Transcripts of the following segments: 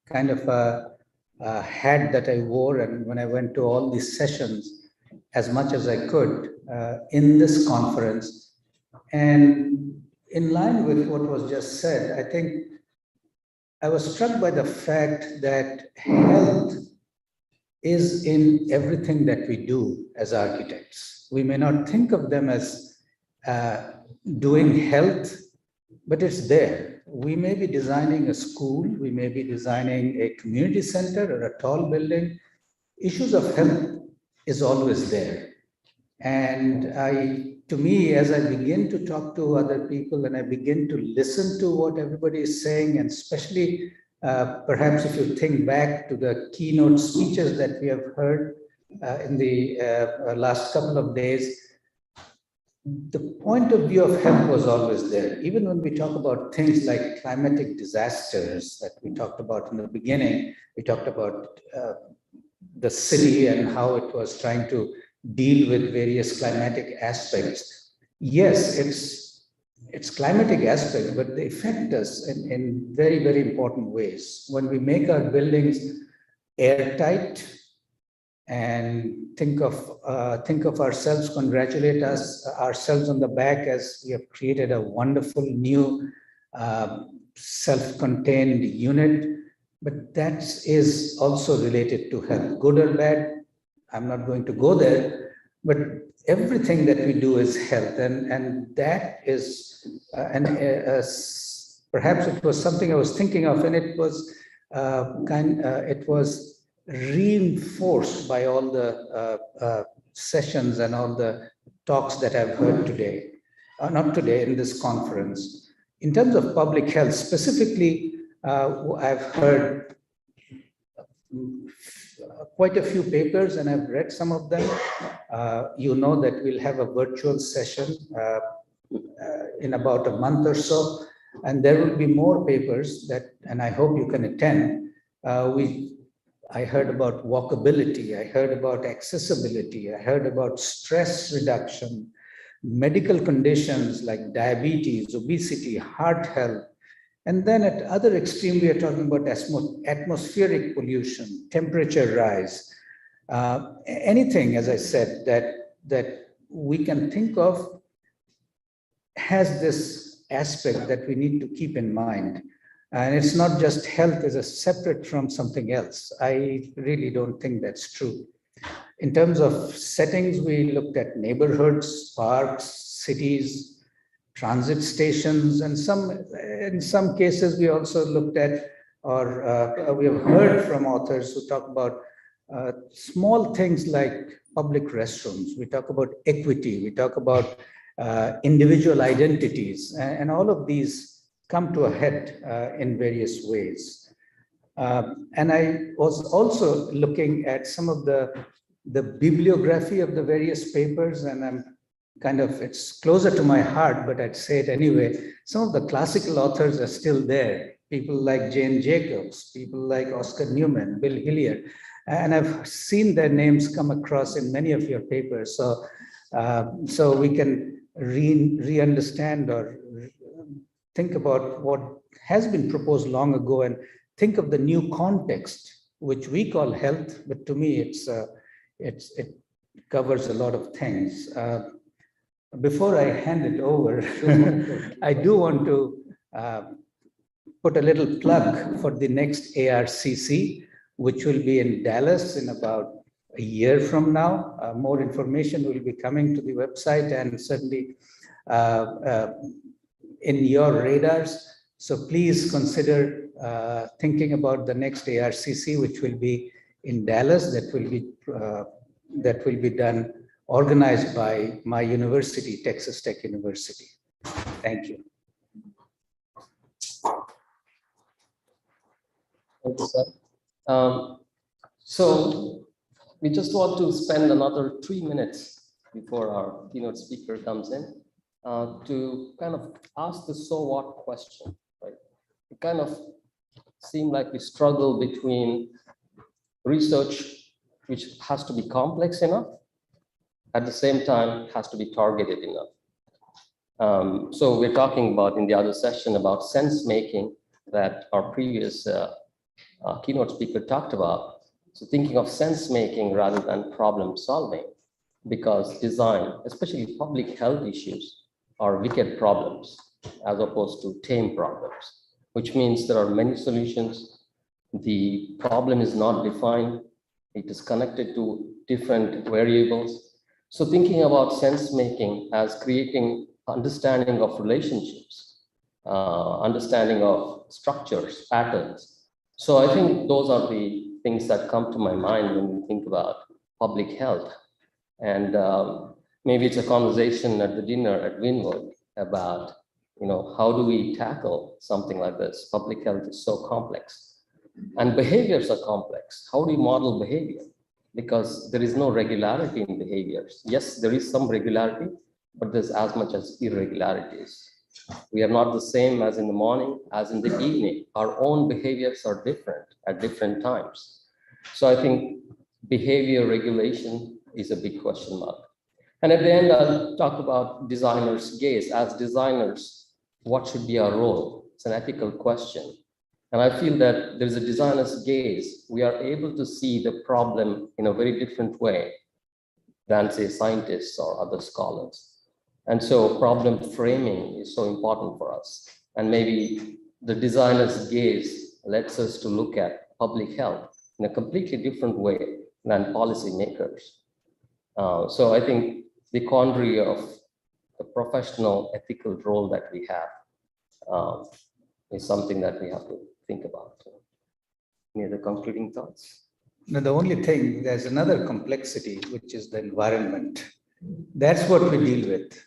kind of a hat that I wore, and when I went to all these sessions as much as I could in this conference. And in line with what was just said, I think I was struck by the fact that health is in everything that we do as architects. We may not think of them as doing health, but it's there. We may be designing a school, we may be designing a community center or a tall building. Issues of health is always there. And to me, as I begin to talk to other people and I begin to listen to what everybody is saying, and especially perhaps if you think back to the keynote speeches that we have heard in the last couple of days, the point of view of health was always there. Even when we talk about things like climatic disasters that we talked about in the beginning, we talked about the city and how it was trying to deal with various climatic aspects. Yes, it's climatic aspects, but they affect us in very, very important ways. When we make our buildings airtight and think of ourselves, congratulate ourselves on the back as we have created a wonderful new self-contained unit, but that is also related to health, good or bad. I'm not going to go there, but everything that we do is health, and that is, perhaps it was something I was thinking of, and it was it was reinforced by all the sessions and all the talks that I've heard today, not today, in this conference. In terms of public health, specifically, I've heard quite a few papers and I've read some of them. You know that we'll have a virtual session in about a month or so, and there will be more papers that, and I hope you can attend. I heard about walkability, I heard about accessibility, I heard about stress reduction, medical conditions like diabetes, obesity, heart health. And then at other extreme, we are talking about atmospheric pollution, temperature rise, anything, as I said, that we can think of has this aspect that we need to keep in mind. And it's not just health as a separate from something else. I really don't think that's true. In terms of settings, we looked at neighborhoods, parks, cities, transit stations, and in some cases we also looked at, or we have heard from authors who talk about small things like public restrooms. We talk about equity, we talk about individual identities, and all of these come to a head in various ways. And I was also looking at some of the bibliography of the various papers, and I'm it's closer to my heart, but I'd say it anyway. Some of the classical authors are still there. People like Jane Jacobs, people like Oscar Newman, Bill Hillier, and I've seen their names come across in many of your papers. So we can re-understand or think about what has been proposed long ago and think of the new context, which we call health, but to me it covers a lot of things. Before I hand it over, I do want to put a little plug for the next ARCC, which will be in Dallas in about a year from now. More information will be coming to the website and certainly in your radars. So please consider thinking about the next ARCC, which will be in Dallas. That will be done, organized by my university, Texas Tech University. Thank you. Thanks, sir. So we just want to spend another 3 minutes before our keynote speaker comes in to kind of ask the so what question, right? It kind of seemed like we struggle between research, which has to be complex enough, at the same time has to be targeted enough. So we're talking about in the other session about sense making that our previous keynote speaker talked about. So thinking of sense making rather than problem solving, because design, especially public health issues, are wicked problems as opposed to tame problems, which means there are many solutions. The problem is not defined. It is connected to different variables. So thinking about sense making as creating understanding of relationships, understanding of structures, patterns. So I think those are the things that come to my mind when we think about public health. And maybe it's a conversation at the dinner at Winwood about, how do we tackle something like this? Public health is so complex, and behaviors are complex. How do you model behavior? Because there is no regularity in behaviors. Yes, there is some regularity, but there's as much as irregularities. We are not the same as in the morning, as in the evening. Our own behaviors are different at different times. So I think behavior regulation is a big question mark. And at the end, I'll talk about designers' gaze. As designers, what should be our role? It's an ethical question. And I feel that there's a designer's gaze. We are able to see the problem in a very different way than, say, scientists or other scholars. And so problem framing is so important for us. And maybe the designer's gaze lets us to look at public health in a completely different way than policymakers. So I think the quandary of the professional ethical role that we have is something that we have to think about. Any other concluding thoughts? No, the only thing, there's another complexity, which is the environment. That's what we deal with.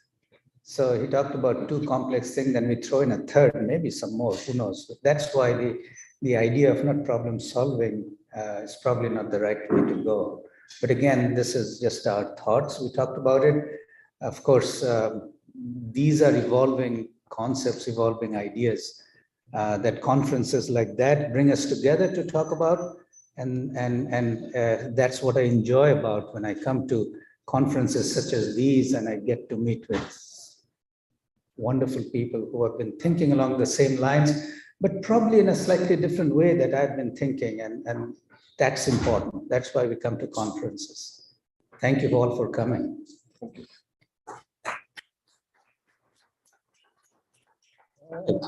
So he talked about two complex things, then we throw in a third, maybe some more, who knows. But that's why the idea of not problem solving is probably not the right way to go. But again, this is just our thoughts. We talked about it. Of course, these are evolving concepts, evolving ideas that conferences like that bring us together to talk about. And that's what I enjoy about when I come to conferences such as these, and I get to meet with wonderful people who have been thinking along the same lines, but probably in a slightly different way that I've been thinking. And that's important. That's why we come to conferences. Thank you all for coming. Thank you.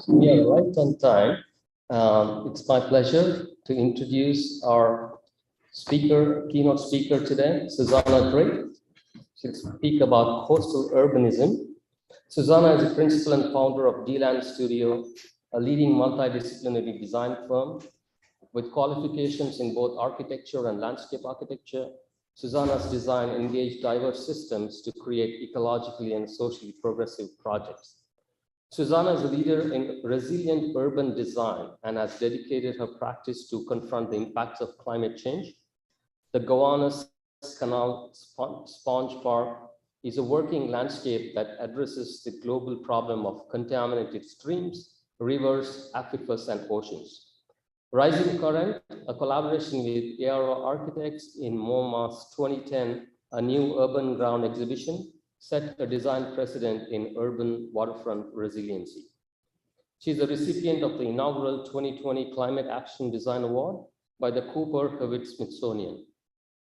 We are right on time. It's my pleasure to introduce our speaker, keynote speaker today, SUSANNAH Drake. She'll speak about coastal urbanism. SUSANNAH is a principal and founder of D-Land Studio, a leading multidisciplinary design firm with qualifications in both architecture and landscape architecture. SUSANNAH's design engaged diverse systems to create ecologically and socially progressive projects. SUSANNAH is a leader in resilient urban design and has dedicated her practice to confront the impacts of climate change. The Gowanus Canal Sponge Park is a working landscape that addresses the global problem of contaminated streams, rivers, aquifers, and oceans. Rising Current, a collaboration with ARO Architects in MoMA's 2010, a new urban ground exhibition, set a design precedent in urban waterfront resiliency. She is a recipient of the inaugural 2020 Climate Action Design Award by the Cooper-Hewitt Smithsonian.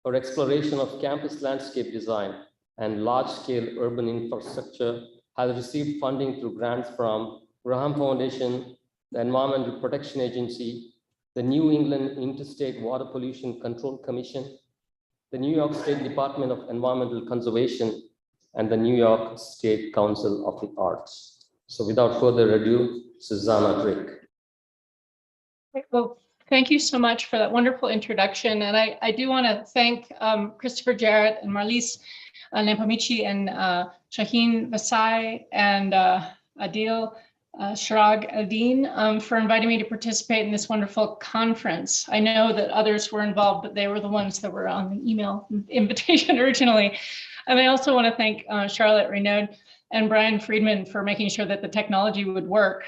Her exploration of campus landscape design and large-scale urban infrastructure has received funding through grants from Graham Foundation, the Environmental Protection Agency, the New England Interstate Water Pollution Control Commission, the New York State Department of Environmental Conservation, and the New York State Council of the Arts. So without further ado, SUSANNAH Drake. Well, thank you so much for that wonderful introduction. And I do want to thank Christopher Jarrett and Marlise Nampamichi and Shaheen Vasai and Adil Sharag Adin for inviting me to participate in this wonderful conference. I know that others were involved, but they were the ones that were on the email invitation originally. And I also want to thank Charlotte Renaud and Brian Friedman for making sure that the technology would work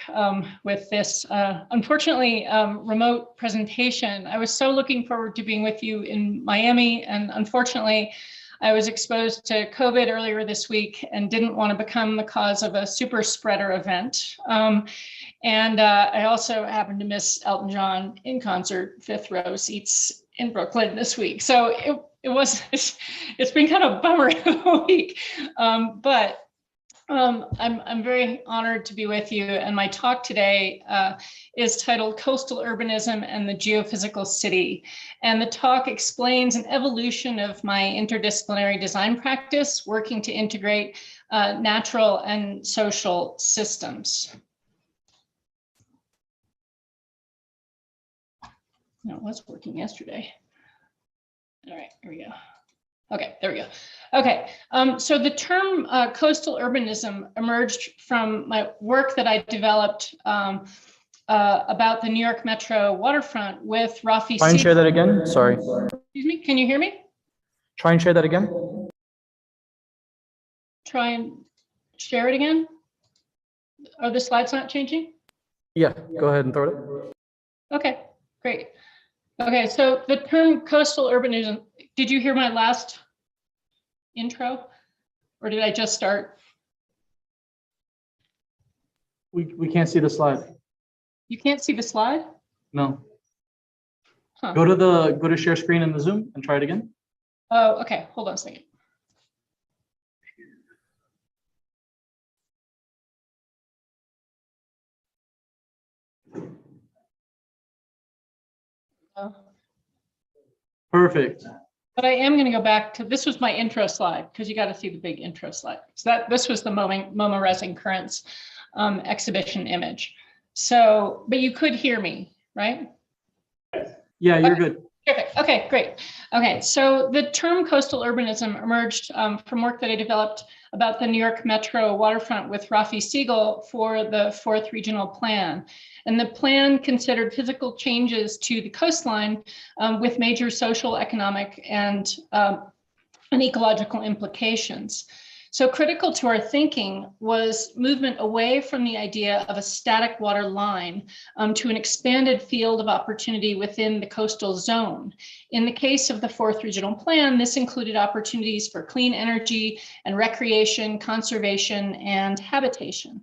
with this, unfortunately, remote presentation. I was so looking forward to being with you in Miami, and unfortunately, I was exposed to COVID earlier this week and didn't want to become the cause of a super spreader event. And I also happened to miss Elton John in concert, 5th row seats in Brooklyn this week. So it's been kind of a bummer of a week, but I'm very honored to be with you. And my talk today is titled Coastal Urbanism and the Geophysical City. And the talk explains an evolution of my interdisciplinary design practice, working to integrate natural and social systems. No, it was working yesterday. All right, here we go. Okay, there we go. Okay, so the term coastal urbanism emerged from my work that I developed about the New York Metro waterfront with Rafi. Try and share that again, sorry. Excuse me, can you hear me? Try and share that again. Try and share it again. Are the slides not changing? Yeah, go ahead and throw it. Okay, great. Okay, so the term coastal urbanism, did you hear my last intro or did I just start? We can't see the slide. You can't see the slide? No. Huh. Go to share screen in the Zoom and try it again. Oh, okay, hold on a second. Perfect. But I am going to go back to, this was my intro slide because you got to see the big intro slide. So this was the MoMA Rising Currents exhibition image. So, but you could hear me, right? Yeah, you're good. Perfect. Okay, great. Okay, so the term coastal urbanism emerged from work that I developed about the New York Metro waterfront with Rafi Siegel for the 4th Regional Plan. And the plan considered physical changes to the coastline with major social, economic, and ecological implications. So critical to our thinking was movement away from the idea of a static water line to an expanded field of opportunity within the coastal zone. In the case of the 4th Regional Plan, this included opportunities for clean energy and recreation, conservation, and habitation.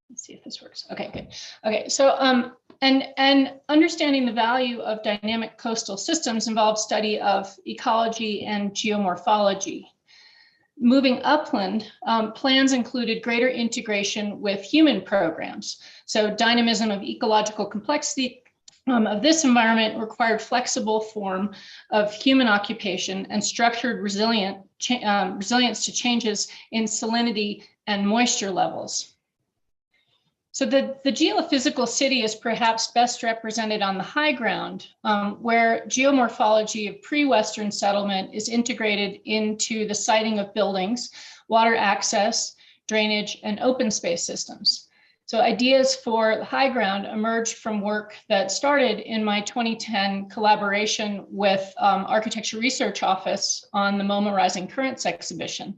Let's see if this works. Okay, good. Okay, so and understanding the value of dynamic coastal systems involves study of ecology and geomorphology. Moving upland, plans included greater integration with human programs. So dynamism of ecological complexity of this environment required flexible form of human occupation and structured resilience to changes in salinity and moisture levels. So the geophysical city is perhaps best represented on the high ground, where geomorphology of pre-Western settlement is integrated into the siting of buildings, water access, drainage, and open space systems. So ideas for the high ground emerged from work that started in my 2010 collaboration with Architecture Research Office on the MoMA Rising Currents exhibition,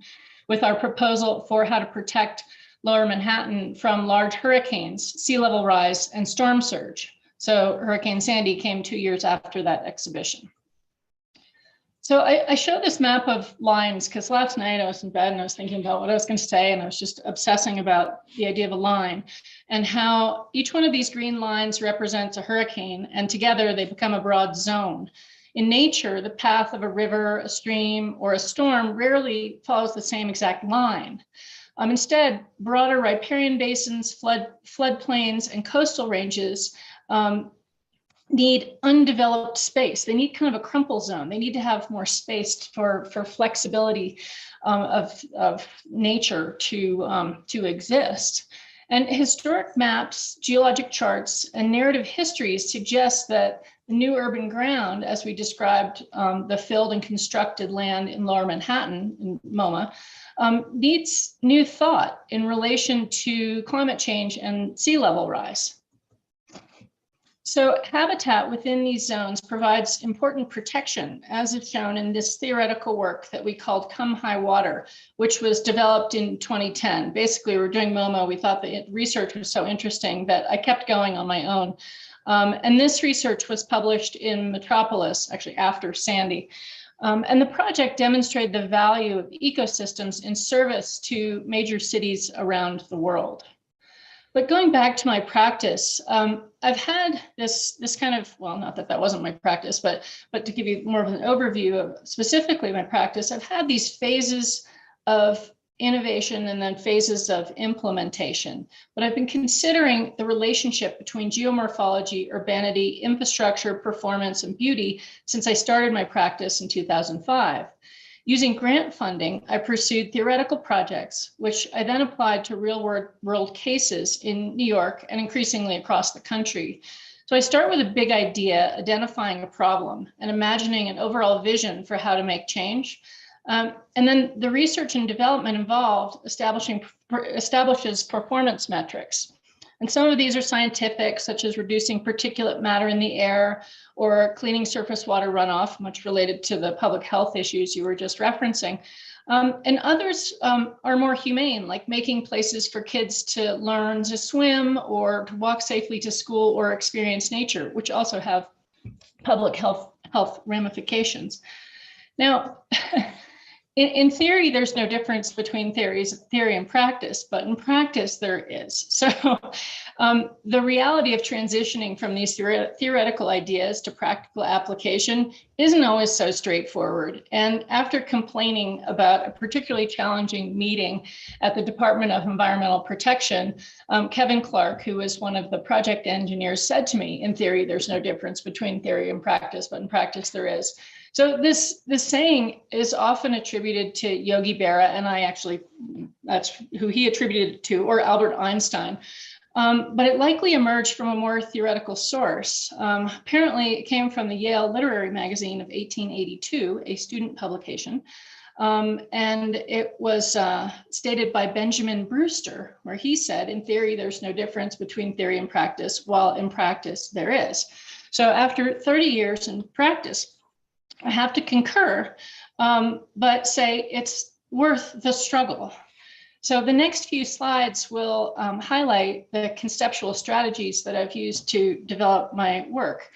with our proposal for how to protect Lower Manhattan from large hurricanes, sea level rise, and storm surge. So Hurricane Sandy came 2 years after that exhibition. So I show this map of lines because last night I was in bed and I was thinking about what I was going to say, and I was just obsessing about the idea of a line and how each one of these green lines represents a hurricane, and together they become a broad zone. In nature, the path of a river, a stream, or a storm rarely follows the same exact line. Instead, broader riparian basins, floodplains, and coastal ranges need undeveloped space. They need kind of a crumple zone. They need to have more space for flexibility of nature to exist. And historic maps, geologic charts, and narrative histories suggest that the new urban ground, as we described the filled and constructed land in Lower Manhattan, in MoMA, needs new thought in relation to climate change and sea level rise. So habitat within these zones provides important protection, as is shown in this theoretical work that we called Come High Water, which was developed in 2010. Basically, we're doing MoMA. We thought the research was so interesting that I kept going on my own. And this research was published in Metropolis, actually after Sandy. And the project demonstrated the value of ecosystems in service to major cities around the world. But going back to my practice, I've had this kind of, well, not that that wasn't my practice, but to give you more of an overview of specifically my practice, I've had these phases of innovation and then phases of implementation. But I've been considering the relationship between geomorphology, urbanity, infrastructure, performance, and beauty since I started my practice in 2005. Using grant funding, I pursued theoretical projects, which I then applied to real-world cases in New York and increasingly across the country. So I start with a big idea, identifying a problem, and imagining an overall vision for how to make change. And then the research and development involved establishes performance metrics. And some of these are scientific, such as reducing particulate matter in the air or cleaning surface water runoff, much related to the public health issues you were just referencing. And others are more humane, like making places for kids to learn to swim or to walk safely to school or experience nature, which also have public health ramifications. Now, in theory, there's no difference between theory and practice, but in practice there is. So the reality of transitioning from these theoretical ideas to practical application isn't always so straightforward. And after complaining about a particularly challenging meeting at the Department of Environmental Protection, Kevin Clark, who was one of the project engineers, said to me, in theory, there's no difference between theory and practice, but in practice there is. So this saying is often attributed to Yogi Berra, and that's who he attributed it to, or Albert Einstein. But it likely emerged from a more theoretical source. Apparently, it came from the Yale Literary Magazine of 1882, a student publication. And it was stated by Benjamin Brewster, where he said, in theory, there's no difference between theory and practice, while in practice there is. So after 30 years in practice, I have to concur, but say it's worth the struggle. So the next few slides will highlight the conceptual strategies that I've used to develop my work.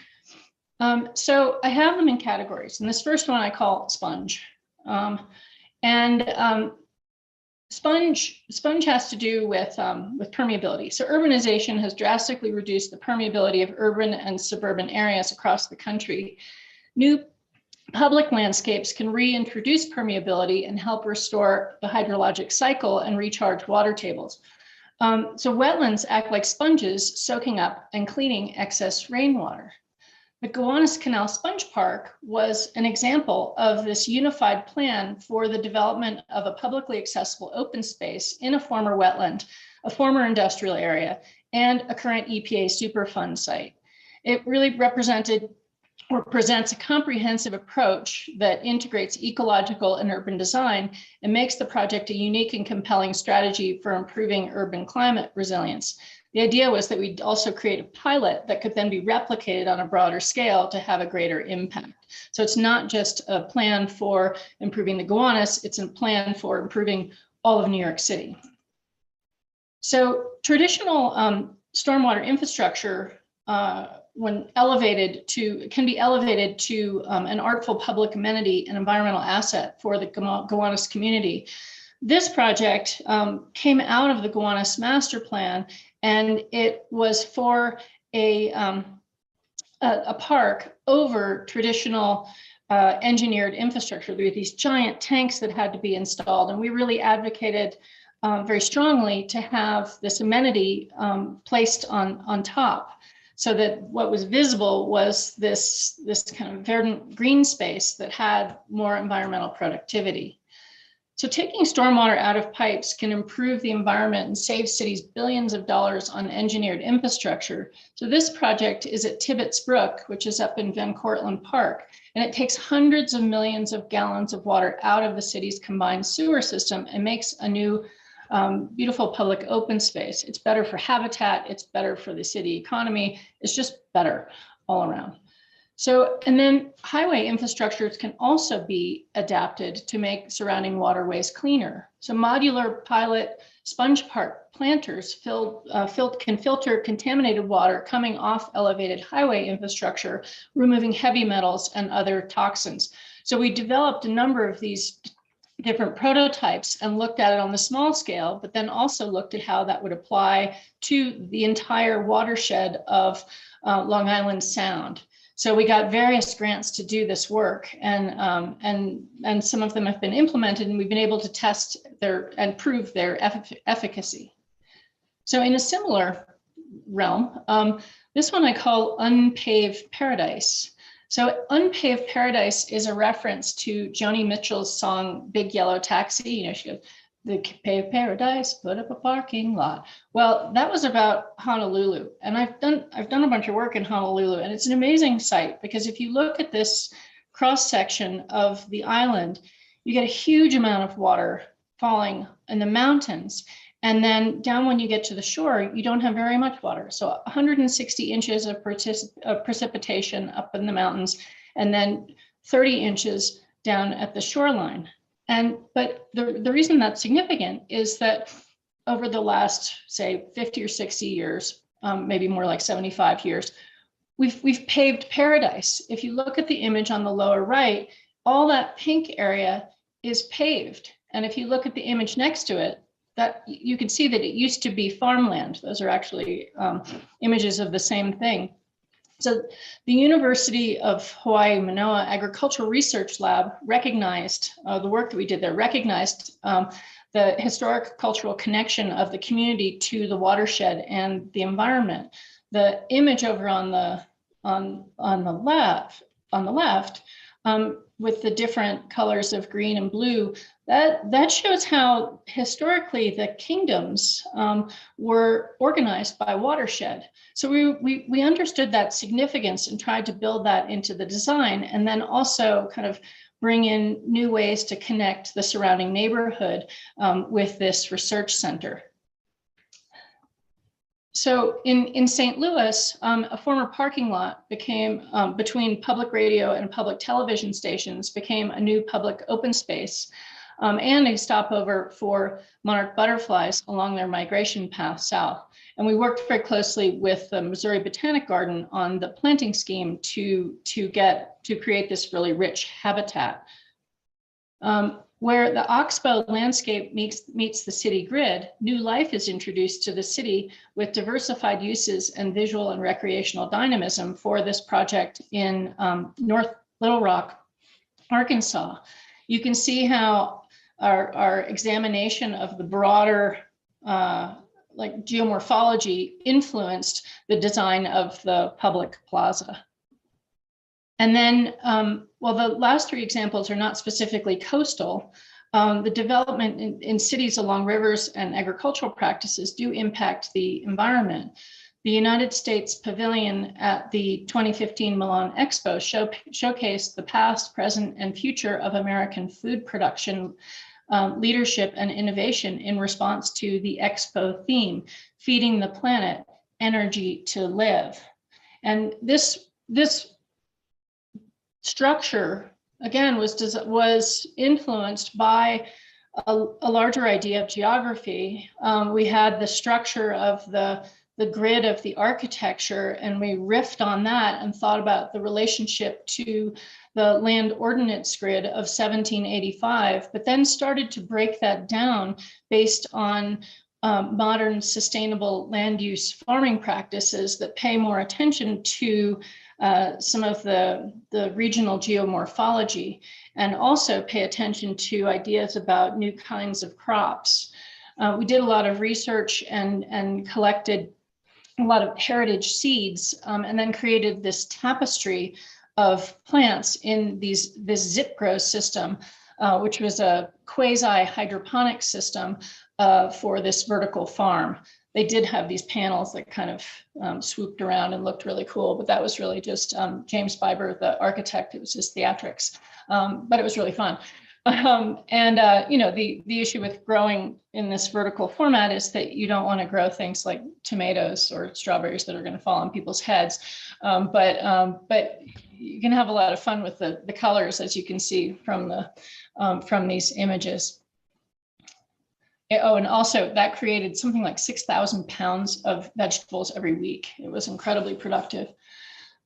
So I have them in categories, and this first one I call sponge. Sponge has to do with permeability. So urbanization has drastically reduced the permeability of urban and suburban areas across the country. New public landscapes can reintroduce permeability and help restore the hydrologic cycle and recharge water tables. So wetlands act like sponges, soaking up and cleaning excess rainwater. The Gowanus Canal Sponge Park was an example of this unified plan for the development of a publicly accessible open space in a former wetland, a former industrial area, and a current EPA Superfund site. It really represented or presents a comprehensive approach that integrates ecological and urban design and makes the project a unique and compelling strategy for improving urban climate resilience. The idea was that we'd also create a pilot that could then be replicated on a broader scale to have a greater impact. So it's not just a plan for improving the Gowanus, it's a plan for improving all of New York City. So traditional stormwater infrastructure when can be elevated to an artful public amenity and environmental asset for the Gowanus community. This project came out of the Gowanus master plan, and it was for a park over traditional engineered infrastructure. There were these giant tanks that had to be installed, and we really advocated very strongly to have this amenity placed on top, so that what was visible was this kind of verdant green space that had more environmental productivity. So taking stormwater out of pipes can improve the environment and save cities billions of dollars on engineered infrastructure. So this project is at Tibbetts Brook, which is up in Van Cortlandt Park, and it takes hundreds of millions of gallons of water out of the city's combined sewer system and makes a new beautiful public open space. It's better for habitat, it's better for the city economy, it's just better all around. So, and then highway infrastructures can also be adapted to make surrounding waterways cleaner. So modular pilot sponge park planters can filter contaminated water coming off elevated highway infrastructure, removing heavy metals and other toxins. So we developed a number of these different prototypes and looked at it on the small scale, but then also looked at how that would apply to the entire watershed of Long Island Sound. So we got various grants to do this work, and some of them have been implemented, and we've been able to test and prove their efficacy. So in a similar realm, this one I call Unpaved Paradise. So Unpaved Paradise is a reference to Joni Mitchell's song Big Yellow Taxi. You know, she goes, "The paved paradise, put up a parking lot." Well, that was about Honolulu, and I've done a bunch of work in Honolulu, and it's an amazing site because if you look at this cross section of the island, you get a huge amount of water falling in the mountains, and then down when you get to the shore, you don't have very much water. So 160 inches of precipitation up in the mountains, and then 30 inches down at the shoreline. But the reason that's significant is that over the last, say, 50 or 60 years, maybe more like 75 years, we've paved paradise. If you look at the image on the lower right, all that pink area is paved. And if you look at the image next to it, that you can see that it used to be farmland. Those are actually images of the same thing. So the University of Hawaii Manoa Agricultural Research Lab recognized the work that we did there, recognized the historic cultural connection of the community to the watershed and the environment. The image over on the left with the different colors of green and blue, that shows how historically the kingdoms were organized by watershed. So we understood that significance and tried to build that into the design, and then also kind of bring in new ways to connect the surrounding neighborhood with this research center. So in St. Louis, a former parking lot became, between public radio and public television stations, became a new public open space and a stopover for monarch butterflies along their migration path south. And we worked very closely with the Missouri Botanic Garden on the planting scheme to create this really rich habitat. Where the Oxbow landscape meets the city grid, new life is introduced to the city with diversified uses and visual and recreational dynamism for this project in North Little Rock, Arkansas. You can see how our examination of the broader like geomorphology influenced the design of the public plaza. And then, while the last three examples are not specifically coastal, the development in cities along rivers and agricultural practices do impact the environment. The United States Pavilion at the 2015 Milan Expo showcased the past, present, and future of American food production, leadership, and innovation in response to the Expo theme, Feeding the Planet, Energy to Live. And this structure, again, was influenced by a larger idea of geography. We had the structure of the grid of the architecture, and we riffed on that and thought about the relationship to the land ordinance grid of 1785, but then started to break that down based on modern sustainable land use farming practices that pay more attention to some of the regional geomorphology, and also pay attention to ideas about new kinds of crops. We did a lot of research and collected a lot of heritage seeds, and then created this tapestry of plants in this zip grow system, which was a quasi hydroponic system for this vertical farm. They did have these panels that kind of swooped around and looked really cool, but that was really just James Biber, the architect. It was just theatrics, but it was really fun. You know, the issue with growing in this vertical format is that you don't want to grow things like tomatoes or strawberries that are going to fall on people's heads. But you can have a lot of fun with the colors, as you can see from these images. Oh, and also that created something like 6,000 pounds of vegetables every week. It was incredibly productive.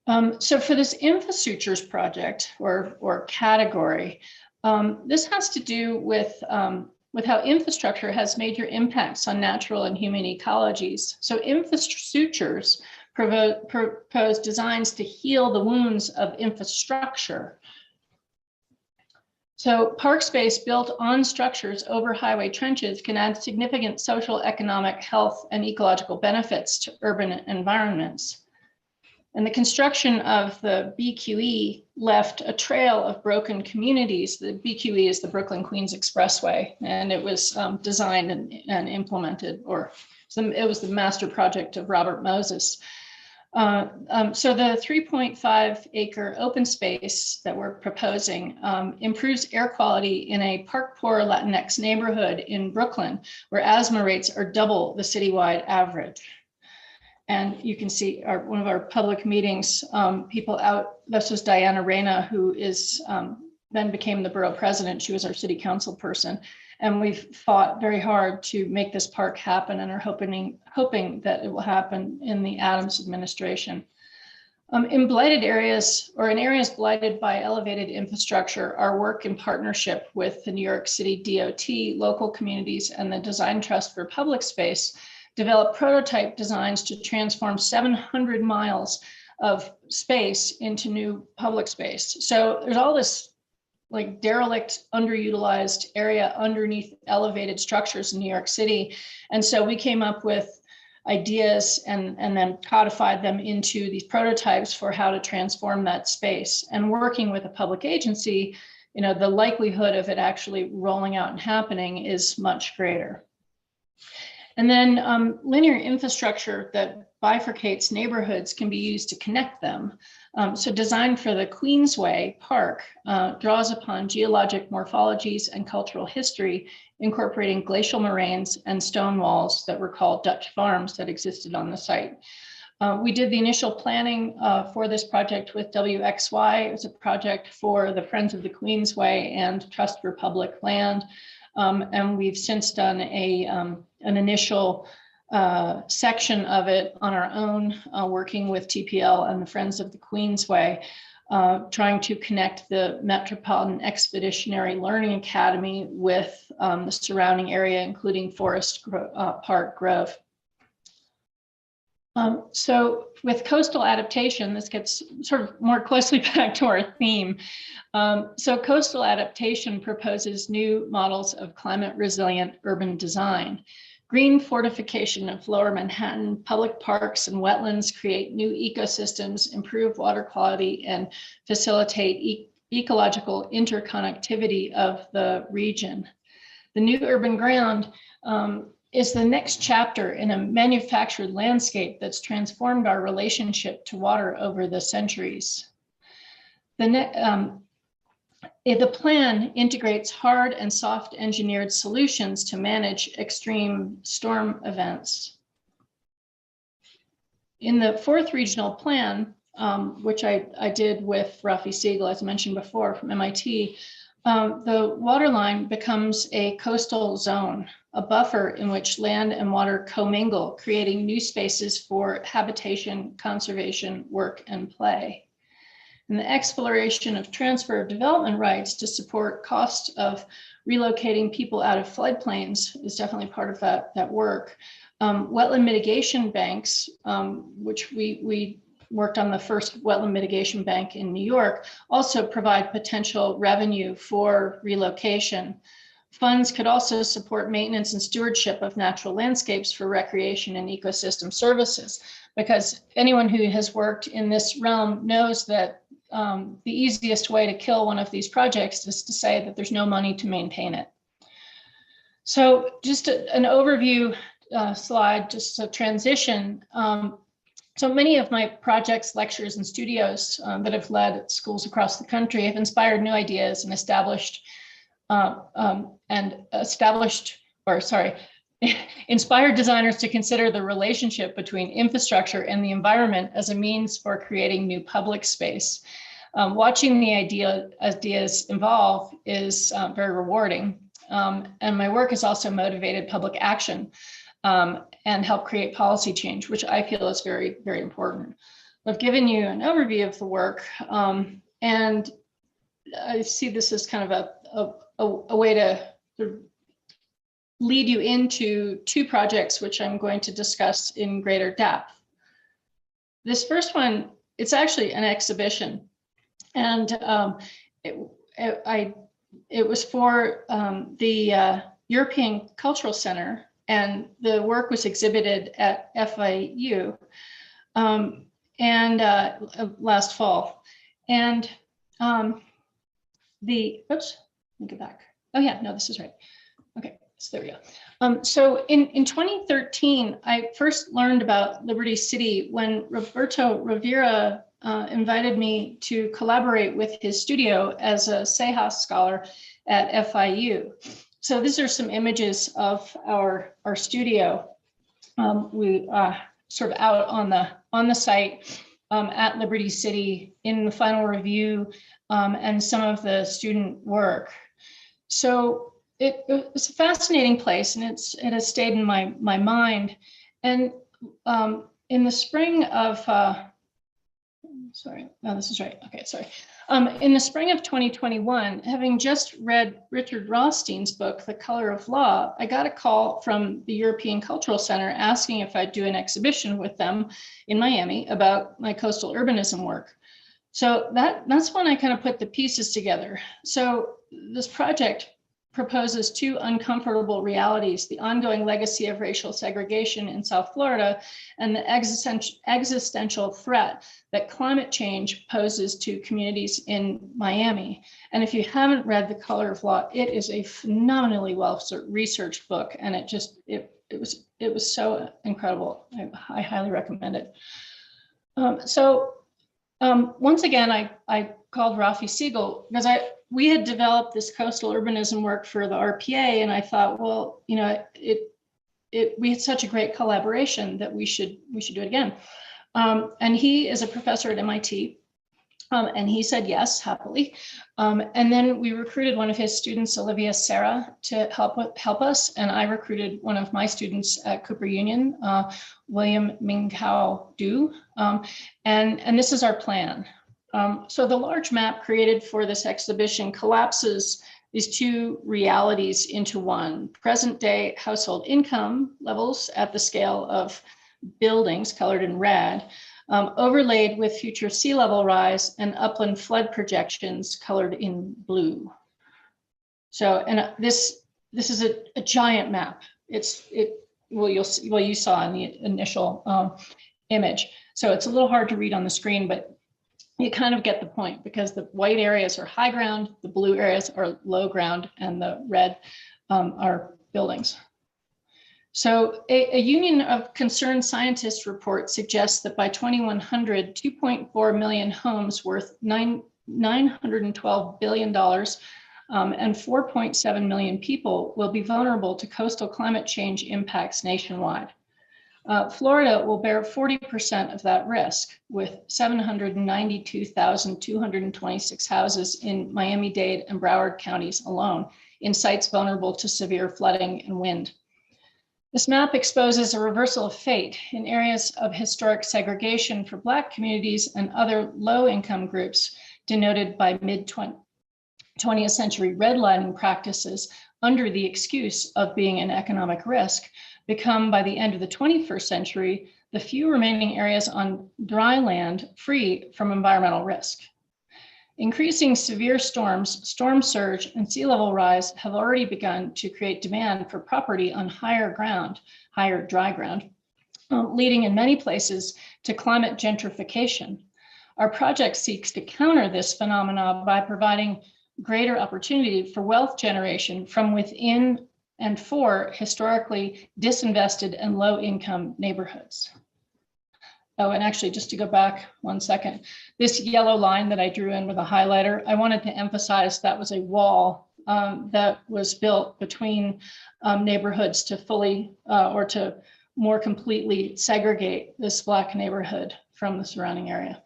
So for this infrastructures project or category, this has to do with how infrastructure has major impacts on natural and human ecologies. So infrastructures propose designs to heal the wounds of infrastructure. So park space built on structures over highway trenches can add significant social, economic, health, and ecological benefits to urban environments. And the construction of the BQE left a trail of broken communities. The BQE is the Brooklyn-Queens Expressway, and it was designed and implemented, or it was the master project of Robert Moses. So the 3.5 acre open space that we're proposing improves air quality in a park-poor Latinx neighborhood in Brooklyn, where asthma rates are double the citywide average. And you can see one of our public meetings, people out, this was Diana Reyna, who is then became the borough president. She was our city council person. And we've fought very hard to make this park happen and are hoping that it will happen in the Adams administration. In blighted areas or in areas blighted by elevated infrastructure, our work in partnership with the New York City DOT, local communities, and the Design Trust for Public Space developed prototype designs to transform 700 miles of space into new public space. So there's all this like derelict, underutilized area underneath elevated structures in New York City. And so we came up with ideas and then codified them into these prototypes for how to transform that space. And working with a public agency, you know, the likelihood of it actually rolling out and happening is much greater. And then linear infrastructure that bifurcates neighborhoods can be used to connect them. So designed for the Queensway Park draws upon geologic morphologies and cultural history, incorporating glacial moraines and stone walls that were called Dutch farms that existed on the site. We did the initial planning for this project with WXY. It was a project for the Friends of the Queensway and Trust for Public Land. And we've since done an initial section of it on our own, working with TPL and the Friends of the Queensway, trying to connect the Metropolitan Expeditionary Learning Academy with the surrounding area, including Forest Park Grove. So with coastal adaptation, this gets sort of more closely back to our theme. So coastal adaptation proposes new models of climate resilient urban design. Green fortification of lower Manhattan, public parks and wetlands create new ecosystems, improve water quality, and facilitate ecological interconnectivity of the region. The new urban ground is the next chapter in a manufactured landscape that's transformed our relationship to water over the centuries. The plan integrates hard and soft engineered solutions to manage extreme storm events. In the fourth regional plan, which I did with Rafi Siegel, as I mentioned before, from MIT, the waterline becomes a coastal zone, a buffer in which land and water commingle, creating new spaces for habitation, conservation, work, and play. And the exploration of transfer of development rights to support cost of relocating people out of floodplains is definitely part of that work. Wetland mitigation banks, which we worked on the first wetland mitigation bank in New York, also provide potential revenue for relocation. Funds could also support maintenance and stewardship of natural landscapes for recreation and ecosystem services, because anyone who has worked in this realm knows that the easiest way to kill one of these projects is to say that there's no money to maintain it. So just an overview slide, just a transition. So many of my projects, lectures, and studios that I've led at schools across the country have inspired new ideas and inspired designers to consider the relationship between infrastructure and the environment as a means for creating new public space. Watching the ideas evolve is very rewarding. And my work has also motivated public action and help create policy change, which I feel is very, very important. I've given you an overview of the work, and I see this as kind of a way to sort of lead you into two projects, which I'm going to discuss in greater depth. This first one, it's actually an exhibition, and it was for the European Cultural Center, and the work was exhibited at FIU last fall. And oops, let me go back. Oh yeah, no, this is right. Okay, so there we go. So in 2013, I first learned about Liberty City when Roberto Rivera invited me to collaborate with his studio as a Sejas scholar at FIU. So these are some images of our studio. We sort of out on the site at Liberty City in the final review and some of the student work. So it was a fascinating place, and it has stayed in my mind. And in the spring of sorry, no, this is right. Okay, sorry. In the spring of 2021, having just read Richard Rothstein's book, The Color of Law, I got a call from the European Cultural Center asking if I'd do an exhibition with them in Miami about my coastal urbanism work. So that's when I kind of put the pieces together. So this project proposes two uncomfortable realities: the ongoing legacy of racial segregation in South Florida and the existential threat that climate change poses to communities in Miami. And if you haven't read The Color of Law, it is a phenomenally well-researched book, and it was so incredible. I highly recommend it. Once again, I called Rafi Siegel because we had developed this coastal urbanism work for the RPA, and I thought, well, you know, we had such a great collaboration that we should do it again. And he is a professor at MIT, and he said yes, happily. And then we recruited one of his students, Olivia Serra, to help us, and I recruited one of my students at Cooper Union, William Minghao Du, and this is our plan. So the large map created for this exhibition collapses these two realities into one: present day household income levels at the scale of buildings, colored in red, overlaid with future sea level rise and upland flood projections colored in blue. So, and this is a giant map. You saw in the initial image. So it's a little hard to read on the screen, but you kind of get the point, because the white areas are high ground, the blue areas are low ground, and the red are buildings. So a Union of Concerned Scientists report suggests that by 2100, 2.4 million homes worth $912 billion and 4.7 million people will be vulnerable to coastal climate change impacts nationwide. Florida will bear 40% of that risk, with 792,226 houses in Miami-Dade and Broward counties alone, in sites vulnerable to severe flooding and wind. This map exposes a reversal of fate in areas of historic segregation for Black communities and other low-income groups, denoted by mid-20th century redlining practices under the excuse of being an economic risk, become, by the end of the 21st century, the few remaining areas on dry land free from environmental risk. Increasing severe storms, storm surge, and sea level rise have already begun to create demand for property on higher dry ground, leading in many places to climate gentrification. Our project seeks to counter this phenomena by providing greater opportunity for wealth generation from within and for historically disinvested and low-income neighborhoods. Oh, and actually, just to go back 1 second, this yellow line that I drew in with a highlighter, I wanted to emphasize that was a wall that was built between neighborhoods to fully or to more completely segregate this Black neighborhood from the surrounding area.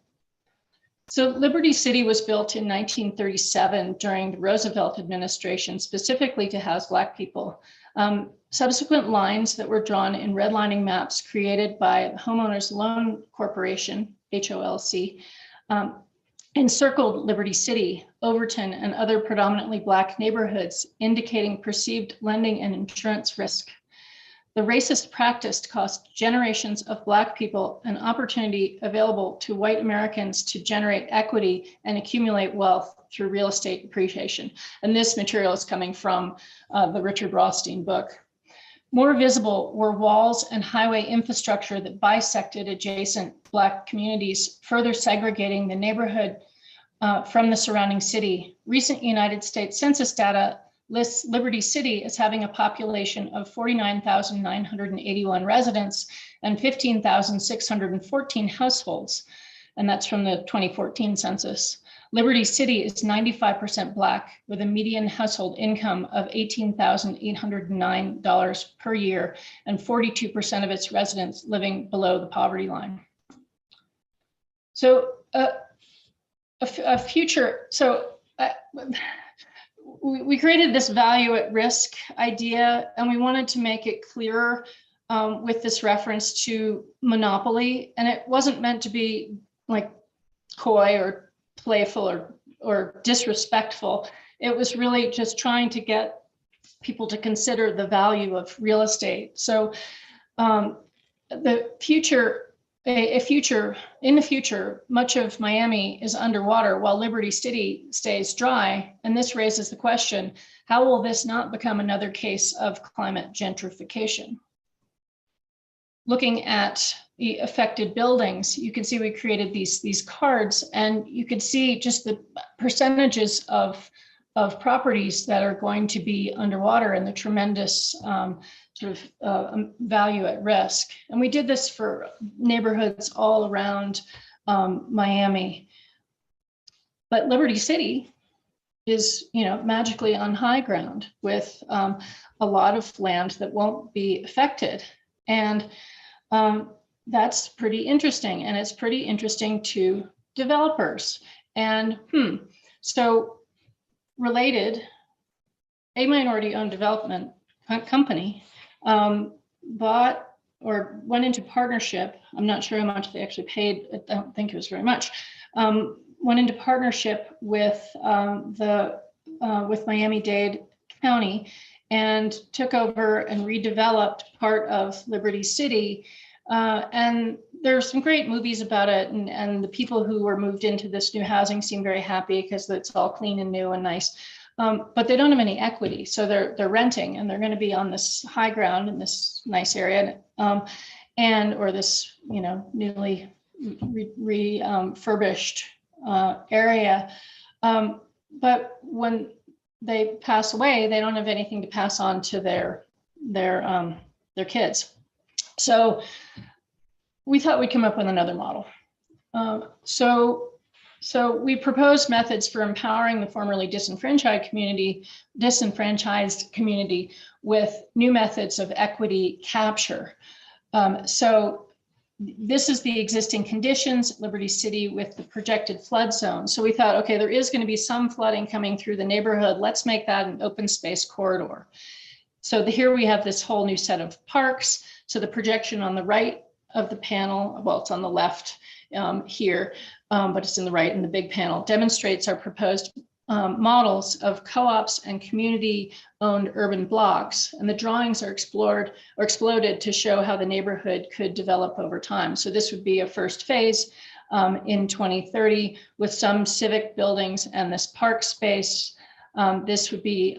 So Liberty City was built in 1937 during the Roosevelt administration, specifically to house Black people. Subsequent lines that were drawn in redlining maps created by the Homeowners Loan Corporation HOLC, encircled Liberty City, Overton, and other predominantly Black neighborhoods, indicating perceived lending and insurance risk. The racist practice cost generations of Black people an opportunity available to white Americans to generate equity and accumulate wealth through real estate appreciation. And this material is coming from the Richard Rothstein book. More visible were walls and highway infrastructure that bisected adjacent Black communities, further segregating the neighborhood from the surrounding city. Recent United States Census data lists Liberty City as having a population of 49,981 residents and 15,614 households, and that's from the 2014 census. Liberty City is 95% Black, with a median household income of $18,809 per year, and 42% of its residents living below the poverty line. So we created this value at risk idea, and we wanted to make it clearer with this reference to monopoly. And it wasn't meant to be like coy or playful or disrespectful. It was really just trying to get people to consider the value of real estate. So in the future, much of Miami is underwater while Liberty City stays dry. And this raises the question, how will this not become another case of climate gentrification? Looking at the affected buildings, you can see we created these cards, and you can see just the percentages of properties that are going to be underwater and the tremendous value at risk. And we did this for neighborhoods all around Miami. But Liberty City is, magically on high ground with a lot of land that won't be affected. And that's pretty interesting, and it's pretty interesting to developers. And so related, a minority-owned development company bought or went into partnership. I'm not sure how much they actually paid. I don't think it was very much. Went into partnership with Miami-Dade County and took over and redeveloped part of Liberty City. And there's some great movies about it. And the people who were moved into this new housing seem very happy because it's all clean and new and nice. But they don't have any equity. So they're renting, and they're going to be on this high ground in this nice area or this, newly refurbished area. But when they pass away, they don't have anything to pass on to their kids. So we thought we'd come up with another model. So we proposed methods for empowering the formerly disenfranchised community with new methods of equity capture. So this is the existing conditions, Liberty City with the projected flood zone. So we thought, okay, there is going to be some flooding coming through the neighborhood. Let's make that an open space corridor. So here we have this whole new set of parks. So the projection on the right of the panel, well, it's on the left here, but it's in the right in the big panel, demonstrates our proposed models of co-ops and community-owned urban blocks. And the drawings are exploded to show how the neighborhood could develop over time. So this would be a first phase in 2030 with some civic buildings and this park space. This would be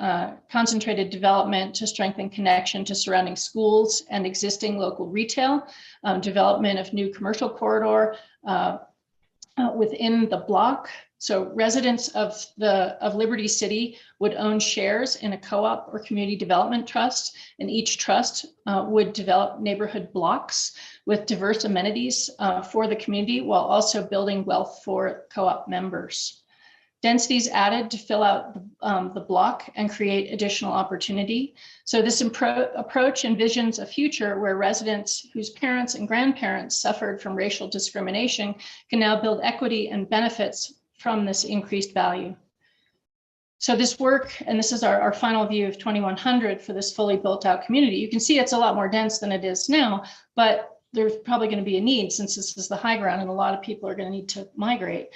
concentrated development to strengthen connection to surrounding schools and existing local retail, development of new commercial corridor within the block. So residents of Liberty City would own shares in a co-op or community development trust, and each trust would develop neighborhood blocks with diverse amenities for the community while also building wealth for co-op members. Densities added to fill out the block and create additional opportunity. So this approach envisions a future where residents whose parents and grandparents suffered from racial discrimination can now build equity and benefits from this increased value. So this work, and this is our final view of 2100 for this fully built out community. You can see it's a lot more dense than it is now, but there's probably going to be a need since this is the high ground and a lot of people are going to need to migrate.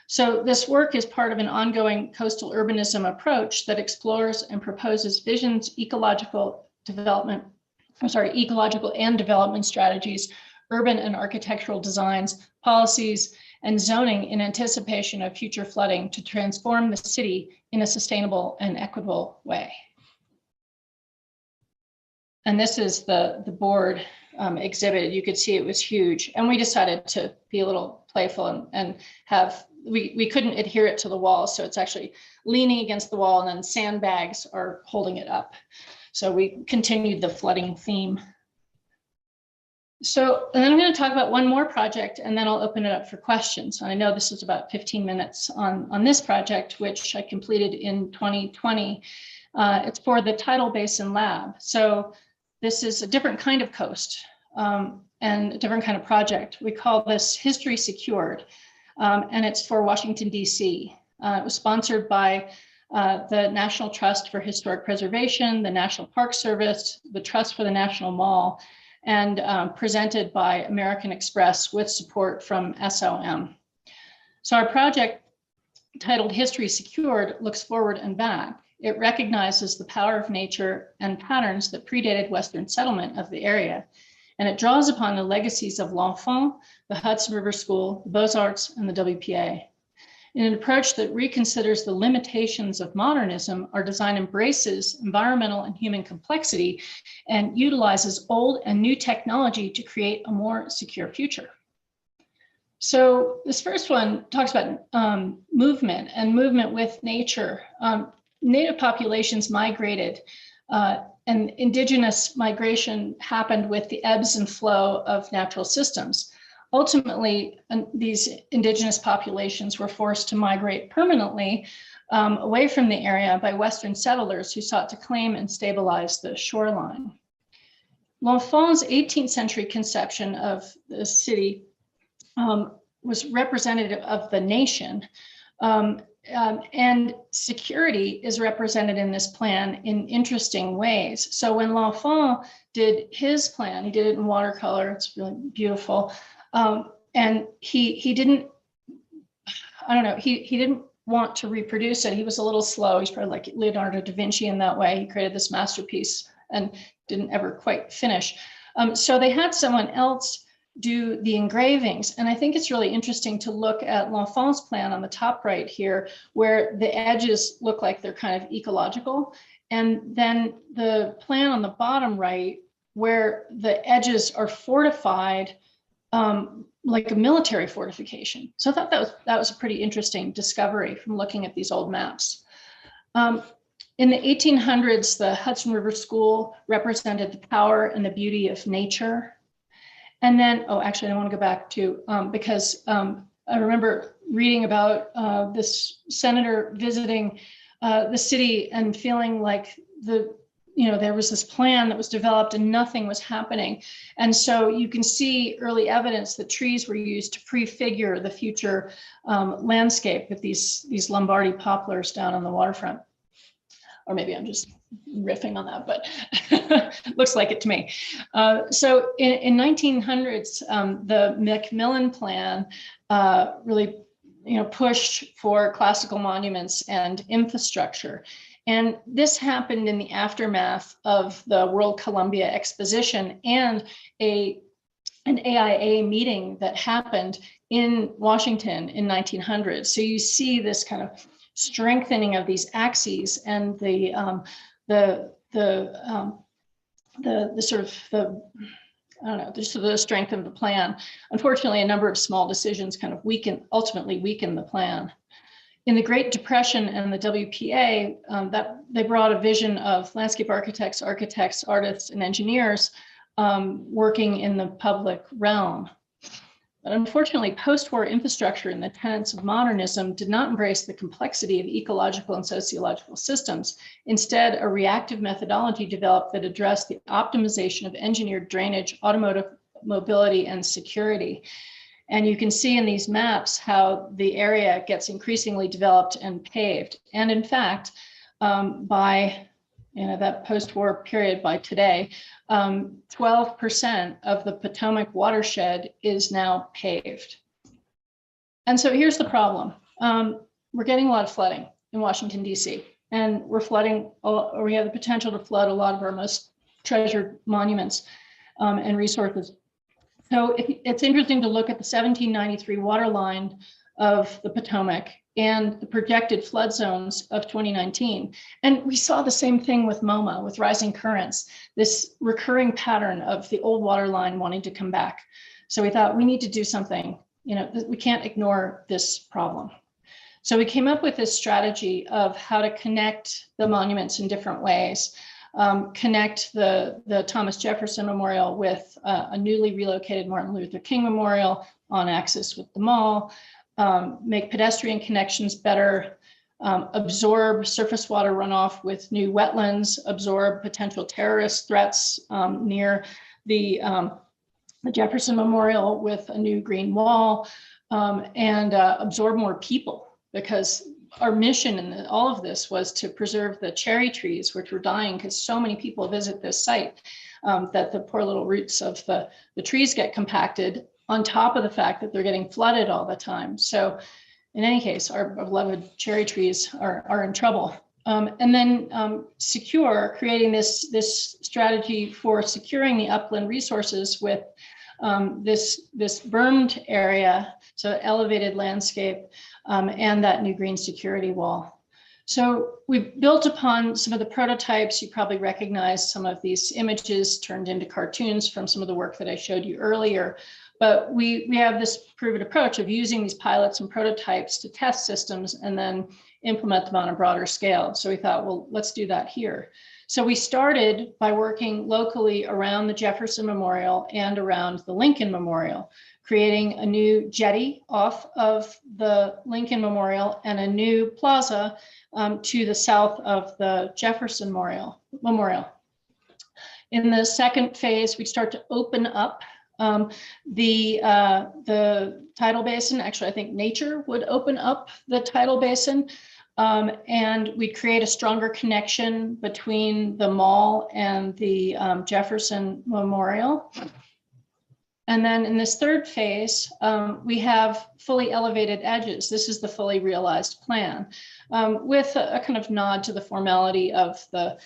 So this work is part of an ongoing coastal urbanism approach that explores and proposes visions, ecological and development strategies, urban and architectural designs, policies, and zoning in anticipation of future flooding to transform the city in a sustainable and equitable way. And this is the board exhibit. You could see it was huge. And we decided to be a little playful and have, we couldn't adhere it to the wall. So it's actually leaning against the wall and then sandbags are holding it up. So we continued the flooding theme. So, and then I'm going to talk about one more project and then I'll open it up for questions. And I know this is about 15 minutes on this project, which I completed in 2020. It's for the Tidal Basin Lab. So this is a different kind of coast and a different kind of project. We call this History Secured, and it's for Washington, D.C. It was sponsored by the National Trust for Historic Preservation, the National Park Service, the Trust for the National Mall, and presented by American Express with support from SOM. So our project, titled History Secured, looks forward and back. It recognizes the power of nature and patterns that predated Western settlement of the area. And it draws upon the legacies of L'Enfant, the Hudson River School, the Beaux-Arts, and the WPA. In an approach that reconsiders the limitations of modernism, our design embraces environmental and human complexity and utilizes old and new technology to create a more secure future. So this first one talks about movement and movement with nature. Native populations migrated and indigenous migration happened with the ebbs and flow of natural systems. Ultimately, these indigenous populations were forced to migrate permanently away from the area by Western settlers who sought to claim and stabilize the shoreline. L'Enfant's 18th century conception of the city was representative of the nation, and security is represented in this plan in interesting ways. So when L'Enfant did his plan, he did it in watercolor, it's really beautiful. And he didn't, I don't know, he didn't want to reproduce it. He was a little slow. He's probably like Leonardo da Vinci in that way. He created this masterpiece and didn't ever quite finish. So they had someone else do the engravings. And I think it's really interesting to look at L'Enfant's plan on the top right here, where the edges look like they're kind of ecological. And then the plan on the bottom right, where the edges are fortified like a military fortification. So I thought that was a pretty interesting discovery from looking at these old maps. In the 1800s, the Hudson River School represented the power and the beauty of nature. And then, oh, actually, I want to go back to, because I remember reading about this senator visiting the city and feeling like there was this plan that was developed and nothing was happening. And so you can see early evidence that trees were used to prefigure the future landscape with these Lombardy poplars down on the waterfront. Or maybe I'm just riffing on that, but looks like it to me. So in 1900s, the Macmillan Plan really pushed for classical monuments and infrastructure. And this happened in the aftermath of the World Columbia Exposition and an AIA meeting that happened in Washington in 1900. So you see this kind of strengthening of these axes and the strength of the plan. Unfortunately, a number of small decisions kind of ultimately weaken the plan. In the Great Depression and the WPA, that they brought a vision of landscape architects, artists, and engineers working in the public realm. But unfortunately, post-war infrastructure and the tenets of modernism did not embrace the complexity of ecological and sociological systems. Instead, a reactive methodology developed that addressed the optimization of engineered drainage, automotive mobility, and security. And you can see in these maps how the area gets increasingly developed and paved. And in fact, by that post-war period by today, 12% of the Potomac watershed is now paved. And so here's the problem. We're getting a lot of flooding in Washington, D.C., and we're flooding, or we have the potential to flood a lot of our most treasured monuments and resources. So it's interesting to look at the 1793 water line of the Potomac and the projected flood zones of 2019. And we saw the same thing with MoMA, with rising currents, this recurring pattern of the old water line wanting to come back. So we thought we need to do something, we can't ignore this problem. So we came up with this strategy of how to connect the monuments in different ways, connect the Thomas Jefferson Memorial with a newly relocated Martin Luther King Memorial on axis with the mall, make pedestrian connections better, absorb surface water runoff with new wetlands, absorb potential terrorist threats near the Jefferson Memorial with a new green wall, and absorb more people, because our mission in all of this was to preserve the cherry trees, which were dying because so many people visit this site that the poor little roots of the trees get compacted, on top of the fact that they're getting flooded all the time. So in any case, our beloved cherry trees are in trouble. And then creating this strategy for securing the upland resources with this bermed area, so elevated landscape, and that new green security wall. So we built upon some of the prototypes. You probably recognize some of these images turned into cartoons from some of the work that I showed you earlier. But we have this proven approach of using these pilots and prototypes to test systems and then implement them on a broader scale. So we thought, well, let's do that here. So we started by working locally around the Jefferson Memorial and around the Lincoln Memorial, creating a new jetty off of the Lincoln Memorial and a new plaza to the south of the Jefferson Memorial. In the second phase, we start to open up the tidal basin. Actually, I think nature would open up the tidal basin, and we create a stronger connection between the mall and the Jefferson Memorial. And then in this third phase, we have fully elevated edges. This is the fully realized plan, with a kind of nod to the formality of the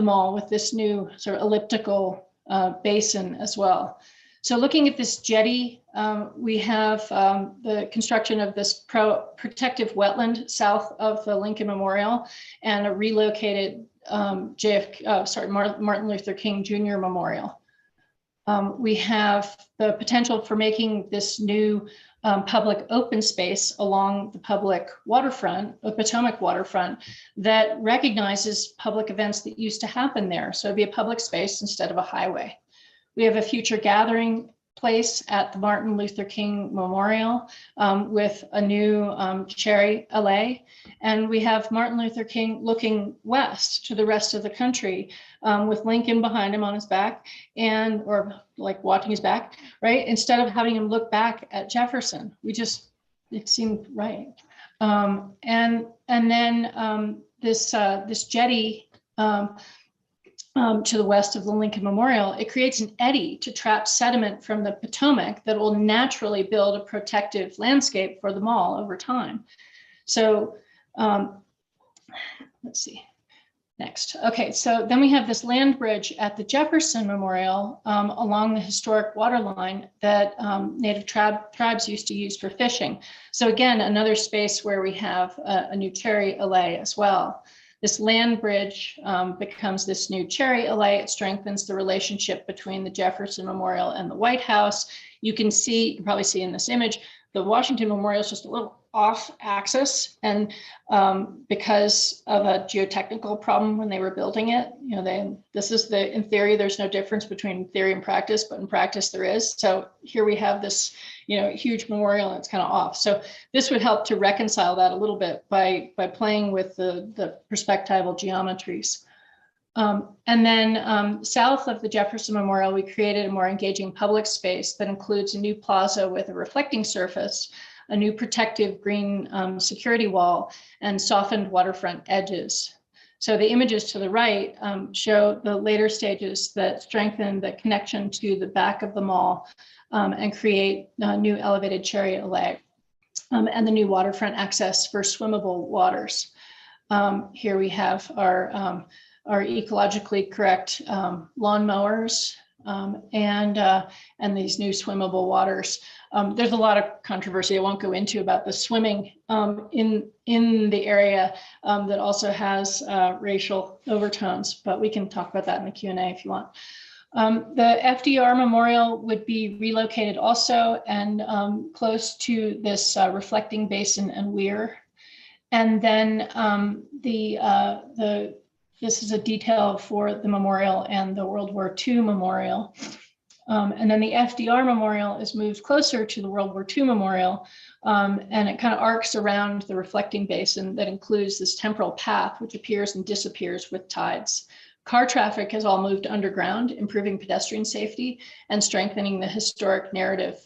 mall, with this new sort of elliptical basin as well. So looking at this jetty, we have the construction of this protective wetland south of the Lincoln Memorial and a relocated Martin Luther King Jr. Memorial. We have the potential for making this new public open space along the public waterfront, the Potomac waterfront, that recognizes public events that used to happen there. So it'd be a public space instead of a highway. We have a future gathering place at the Martin Luther King Memorial with a new cherry alley. And we have Martin Luther King looking west to the rest of the country with Lincoln behind him on his back, or like watching his back, right? Instead of having him look back at Jefferson, it seemed right. And then this jetty to the west of the Lincoln Memorial, it creates an eddy to trap sediment from the Potomac that will naturally build a protective landscape for the mall over time. So let's see, next. Okay, so then we have this land bridge at the Jefferson Memorial along the historic water line that native tribes used to use for fishing. So again, another space where we have a new cherry alley as well. This land bridge becomes this new cherry alley. It strengthens the relationship between the Jefferson Memorial and the White House. You can probably see in this image, the Washington Memorial is just a little off axis, and because of a geotechnical problem when they were building it, in theory, there's no difference between theory and practice, but in practice there is. So here we have this, huge memorial, and it's kind of off. So this would help to reconcile that a little bit by playing with the perspectival geometries. And then south of the Jefferson Memorial, we created a more engaging public space that includes a new plaza with a reflecting surface a new protective green security wall, and softened waterfront edges. So the images to the right show the later stages that strengthen the connection to the back of the mall and create new elevated chariot alley and the new waterfront access for swimmable waters. Here we have our ecologically correct lawnmowers and these new swimmable waters. There's a lot of controversy I won't go into about the swimming in the area that also has racial overtones, but we can talk about that in the Q&A if you want. The FDR Memorial would be relocated also and close to this reflecting basin and weir. And then this is a detail for the memorial and the World War II memorial. And then the FDR Memorial is moved closer to the World War II memorial, and it kind of arcs around the reflecting basin that includes this temporal path, which appears and disappears with tides. Car traffic has all moved underground, improving pedestrian safety and strengthening the historic narrative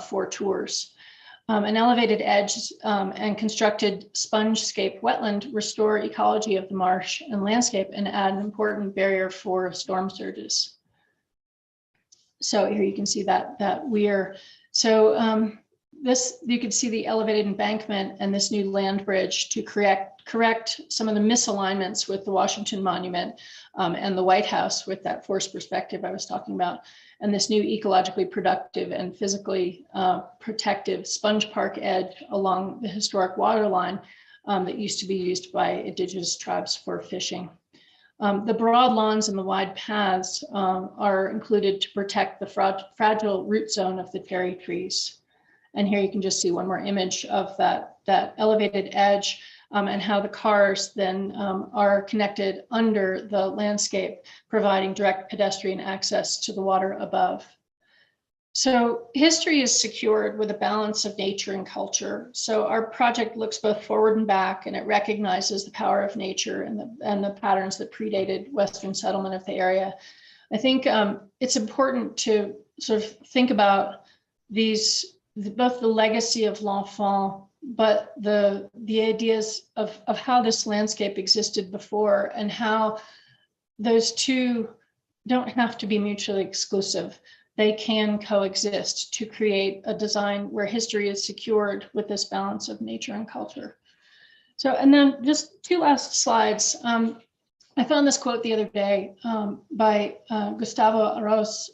for tours. An elevated edge and constructed sponge-scape wetland restore ecology of the marsh and landscape and add an important barrier for storm surges. So here you can see that weir. So you can see the elevated embankment and this new land bridge to correct some of the misalignments with the Washington Monument and the White House with that forced perspective I was talking about, and this new ecologically productive and physically protective sponge park edge along the historic water line that used to be used by indigenous tribes for fishing. The broad lawns and the wide paths are included to protect the fragile root zone of the cherry trees. And here you can just see one more image of that elevated edge and how the cars then are connected under the landscape, providing direct pedestrian access to the water above. So history is secured with a balance of nature and culture. So our project looks both forward and back, and it recognizes the power of nature and the patterns that predated Western settlement of the area. I think it's important to sort of think about both the legacy of l'enfant, but the ideas of how this landscape existed before and how those two don't have to be mutually exclusive. They can coexist to create a design where history is secured with this balance of nature and culture. So, and then just two last slides. I found this quote the other day by Gustavo Arauz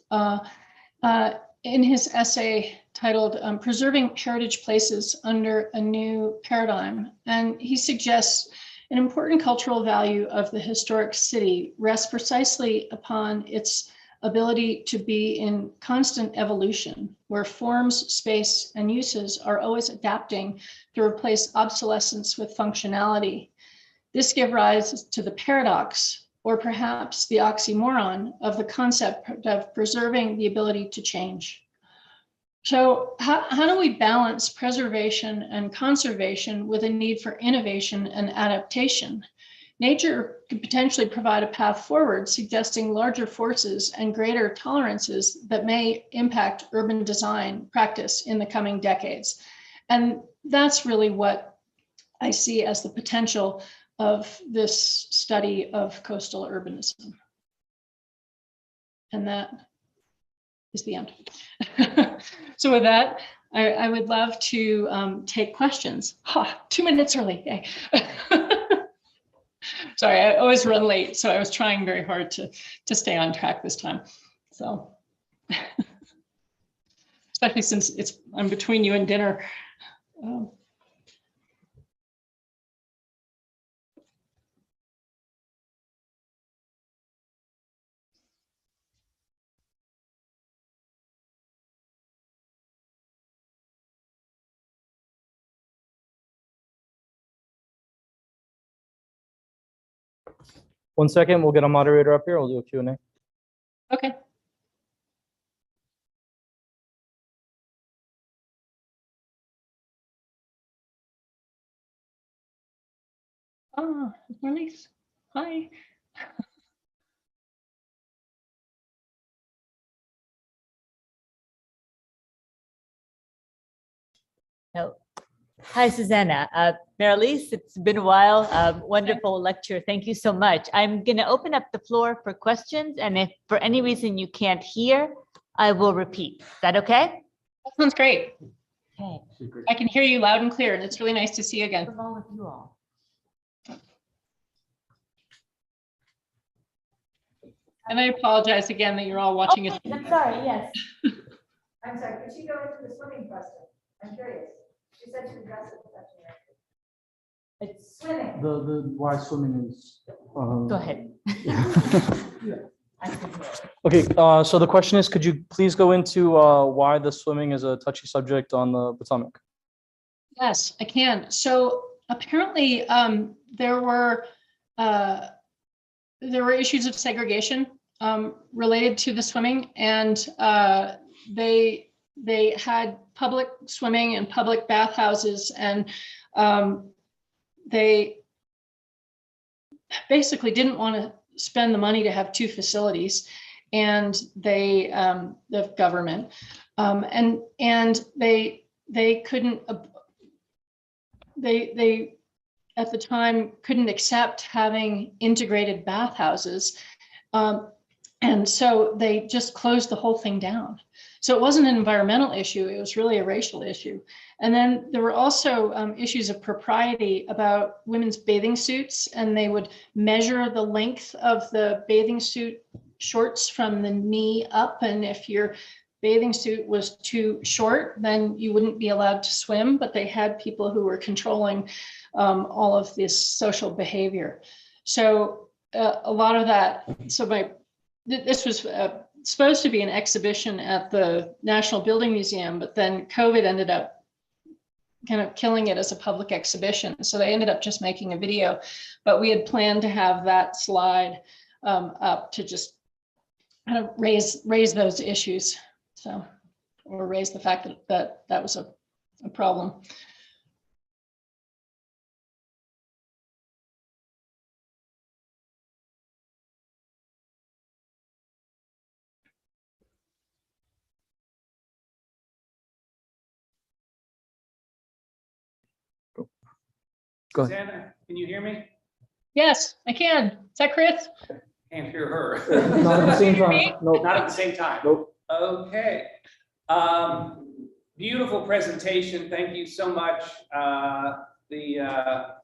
in his essay titled Preserving Heritage Places Under a New Paradigm. And he suggests an important cultural value of the historic city rests precisely upon its ability to be in constant evolution, where forms, space, and uses are always adapting to replace obsolescence with functionality. This gives rise to the paradox, or perhaps the oxymoron, of the concept of preserving the ability to change. So how do we balance preservation and conservation with a need for innovation and adaptation? Nature could potentially provide a path forward, suggesting larger forces and greater tolerances that may impact urban design practice in the coming decades. And that's really what I see as the potential of this study of coastal urbanism. And that is the end. So with that, I would love to take questions. 2 minutes early, yay. Sorry, I always run late, so I was trying very hard to stay on track this time. So, especially since I'm between you and dinner. One second, we'll get a moderator up here. We'll do a Q&A. Okay. Marlies, hi. Oh, Hi, Susanna. Marlies, it's been a while. Wonderful lecture. Thank you so much. I'm going to open up the floor for questions, and if for any reason you can't hear, I will repeat. Is that okay? That sounds great. Okay. I can hear you loud and clear, and it's really nice to see you again. What's wrong with you all? And I apologize again that you're all watching it. I'm sorry, yes. I'm sorry, could she go into the swimming question? I'm curious. She said to address it. It's swimming. The why swimming is. Go ahead. Okay, so the question is, could you please go into why the swimming is a touchy subject on the Potomac? Yes, I can. So apparently there were issues of segregation related to the swimming, and they had public swimming and public bathhouses, and they basically didn't want to spend the money to have two facilities, and they the government and they couldn't they at the time couldn't accept having integrated bathhouses, and so they just closed the whole thing down. So it wasn't an environmental issue, it was really a racial issue. And then there were also issues of propriety about women's bathing suits, and they would measure the length of the bathing suit shorts from the knee up. And if your bathing suit was too short, then you wouldn't be allowed to swim, but they had people who were controlling all of this social behavior. So a lot of that, so this was supposed to be an exhibition at the National Building Museum, but then COVID ended up kind of killing it as a public exhibition. So they ended up just making a video, but we had planned to have that slide up to just kind of raise those issues. So, or raise the fact that was a problem. Go ahead. Susanna, can you hear me? Yes, I can. Is that Chris? Can't hear her. Not at the same time. Nope. Not at the same time. Nope. Okay. Beautiful presentation. Thank you so much. The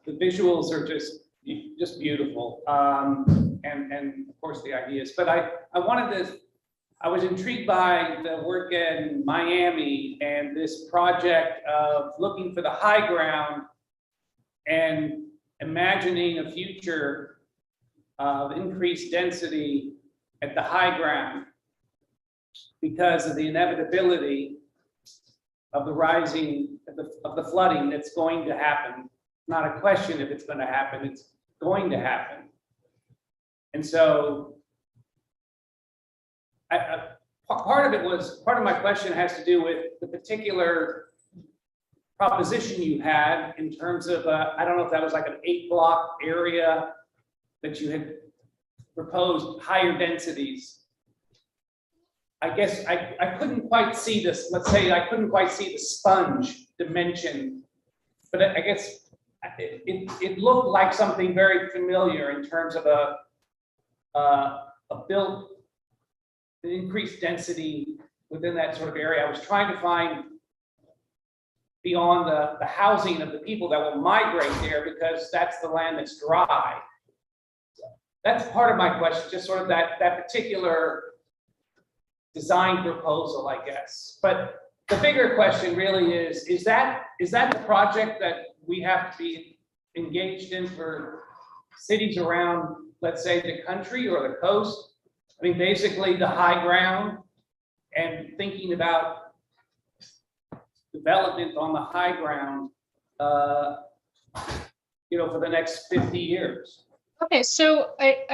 visuals are just beautiful. And of course the ideas. But I was intrigued by the work in Miami and this project of looking for the high ground and imagining a future of increased density at the high ground because of the inevitability of the rising of the flooding that's going to happen. Not a question if it's going to happen, it's going to happen. And so part of my question has to do with the particular proposition you had in terms of, I don't know if that was like an 8-block area that you had proposed higher densities. I guess I couldn't quite see this, let's say I couldn't quite see the sponge dimension, but I guess it looked like something very familiar in terms of a built, an increased density within that sort of area. I was trying to find beyond the housing of the people that will migrate there because that's the land that's dry. That's part of my question, just sort of that particular design proposal, I guess. But the bigger question really is that the project that we have to be engaged in for cities around, let's say, the country or the coast? I mean, basically the high ground and thinking about development on the high ground, for the next 50 years. Okay, so I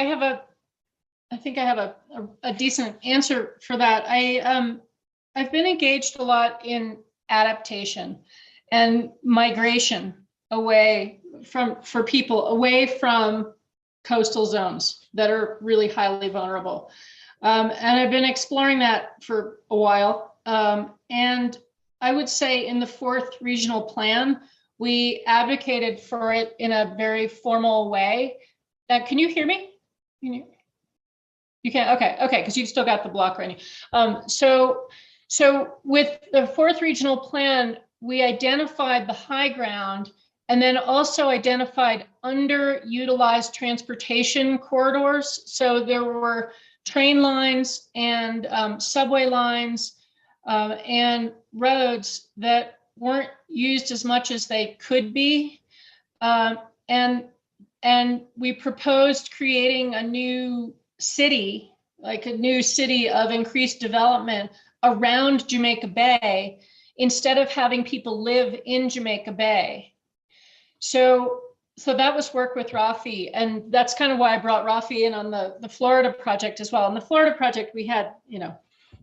think I have a decent answer for that. I've been engaged a lot in adaptation and migration away for people away from coastal zones that are really highly vulnerable. And I've been exploring that for a while. And I would say in the 4th regional plan, we advocated for it in a very formal way. Can you hear me? You can't, okay, because you've still got the block running. So with the fourth regional plan, we identified the high ground and then also identified underutilized transportation corridors. So there were train lines and subway lines and roads that weren't used as much as they could be. And we proposed creating a new city, like a new city of increased development around Jamaica Bay, instead of having people live in Jamaica Bay. So that was work with Rafi, and that's kind of why I brought Rafi in on the Florida project as well. On the Florida project, we had,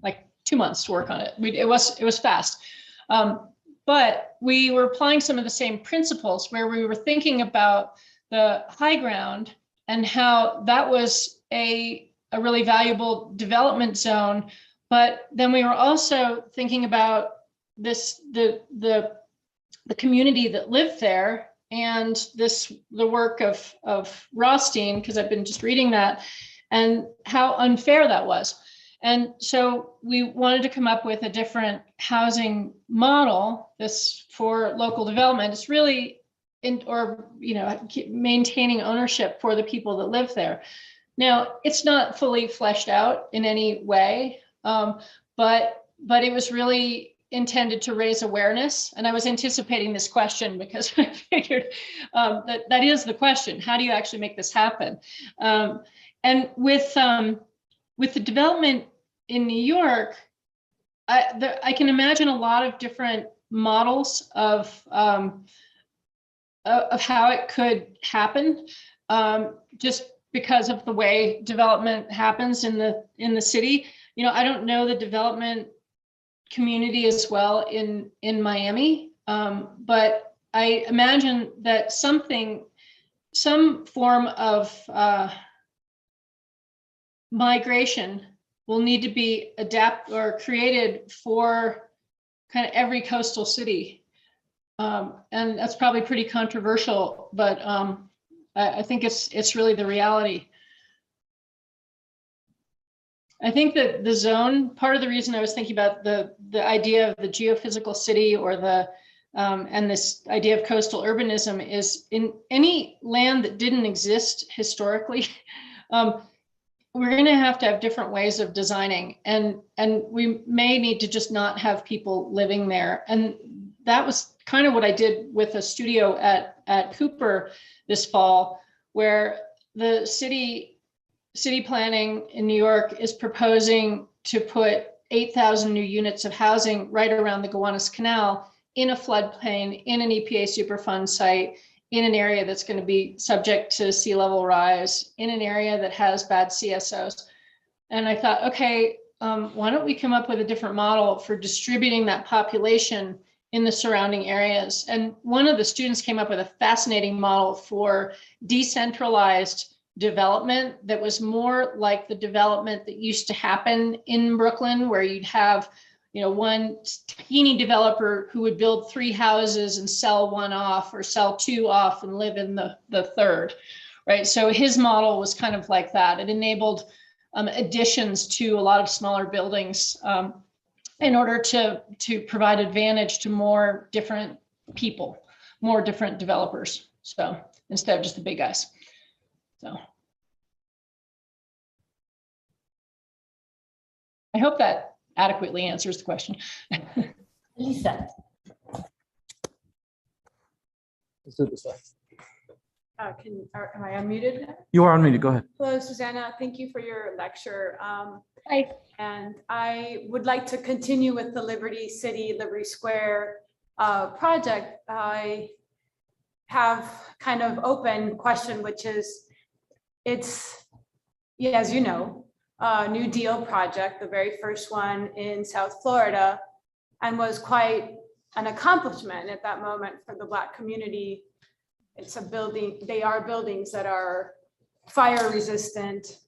like 2 months to work on it. It was fast. But we were applying some of the same principles where we were thinking about the high ground and how that was a really valuable development zone. But then we were also thinking about the community that lived there, and the work of Rothstein, because I've been just reading that, and how unfair that was. And so we wanted to come up with a different housing model, this for local development. It's really maintaining ownership for the people that live there. Now, it's not fully fleshed out in any way, but it was really intended to raise awareness. And I was anticipating this question because I figured that is the question. How do you actually make this happen? And with the development in New York, I can imagine a lot of different models of how it could happen, just because of the way development happens in the city. I don't know the development community as well in Miami, but I imagine that some form of migration will need to be adapted or created for kind of every coastal city. And that's probably pretty controversial, but I think it's really the reality. I think that the zone, part of the reason I was thinking about the idea of the geophysical city or and this idea of coastal urbanism is in any land that didn't exist historically, we're going to have different ways of designing, and we may need to just not have people living there. And that was kind of what I did with a studio at Cooper this fall, where the city planning in New York is proposing to put 8,000 new units of housing right around the Gowanus Canal in a floodplain, in an EPA Superfund site, in an area that's going to be subject to sea level rise, in an area that has bad CSOs. And I thought, okay, why don't we come up with a different model for distributing that population in the surrounding areas? And one of the students came up with a fascinating model for decentralized development that was more like the development that used to happen in Brooklyn, where you'd have one teeny developer who would build 3 houses and sell 1 off, or sell 2 off and live in the third, right? So his model was kind of like that. It enabled additions to a lot of smaller buildings in order to provide advantage to more different people, more different developers. So instead of just the big guys. So I hope that adequately answers the question. Lisa. Let's do this. Am I unmuted? You are unmuted. Go ahead. Hello, Susanna. Thank you for your lecture. Hi. And I would like to continue with the Liberty City, Liberty Square project. I have kind of open question, which is, it's, as you know, New Deal project, the very first one in South Florida, and was quite an accomplishment at that moment for the Black community. It's a building, they are buildings that are fire resistant,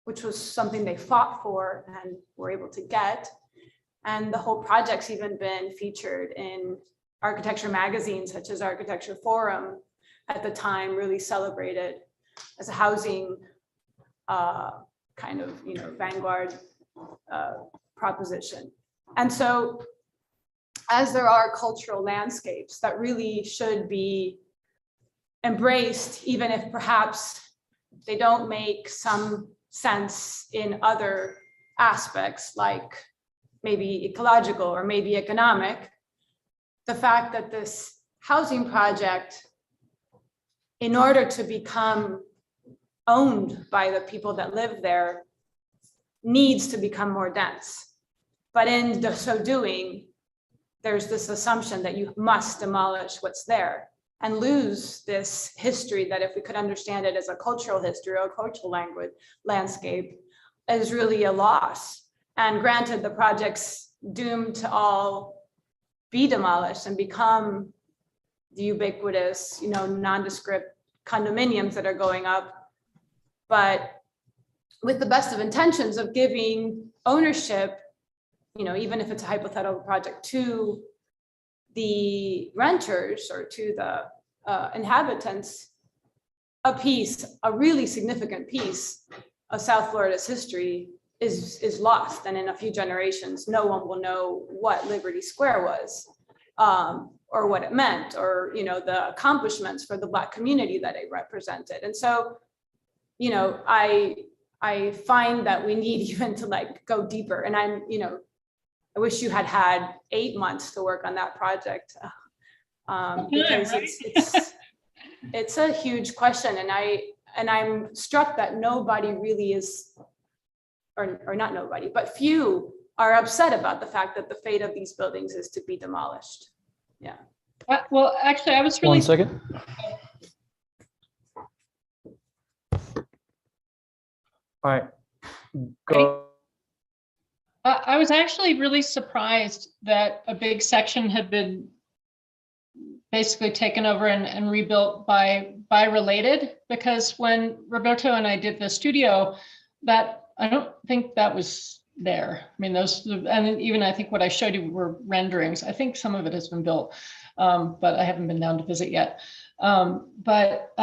which was something they fought for and were able to get. And the whole project's even been featured in architecture magazines such as Architecture Forum at the time really celebrated as a housing kind of, vanguard proposition. And so as there are cultural landscapes that really should be embraced, even if perhaps they don't make some sense in other aspects, like maybe ecological or maybe economic, the fact that this housing project, in order to become owned by the people that live there, needs to become more dense. But in so doing, there's this assumption that you must demolish what's there and lose this history that, if we could understand it as a cultural history or a cultural landscape, is really a loss. And granted, the project's doomed to all be demolished and become the ubiquitous, nondescript condominiums that are going up. But with the best of intentions of giving ownership, even if it's a hypothetical project, to the renters or to the inhabitants, a really significant piece of South Florida's history is lost. And in a few generations, no one will know what Liberty Square was, or what it meant, or, the accomplishments for the Black community that it represented. And so, I find that we need even to go deeper. And I wish you had 8 months to work on that project, because it's a huge question. And I'm struck that nobody really is, or not nobody, but few are upset about the fact that the fate of these buildings is to be demolished. Yeah. Well, actually, I was really. 1 second. All right. Go. I was actually really surprised that a big section had been basically taken over and rebuilt by Related, because when Roberto and I did the studio, that I don't think that was there. I mean, those, and even I think what I showed you were renderings. I think some of it has been built, but I haven't been down to visit yet. But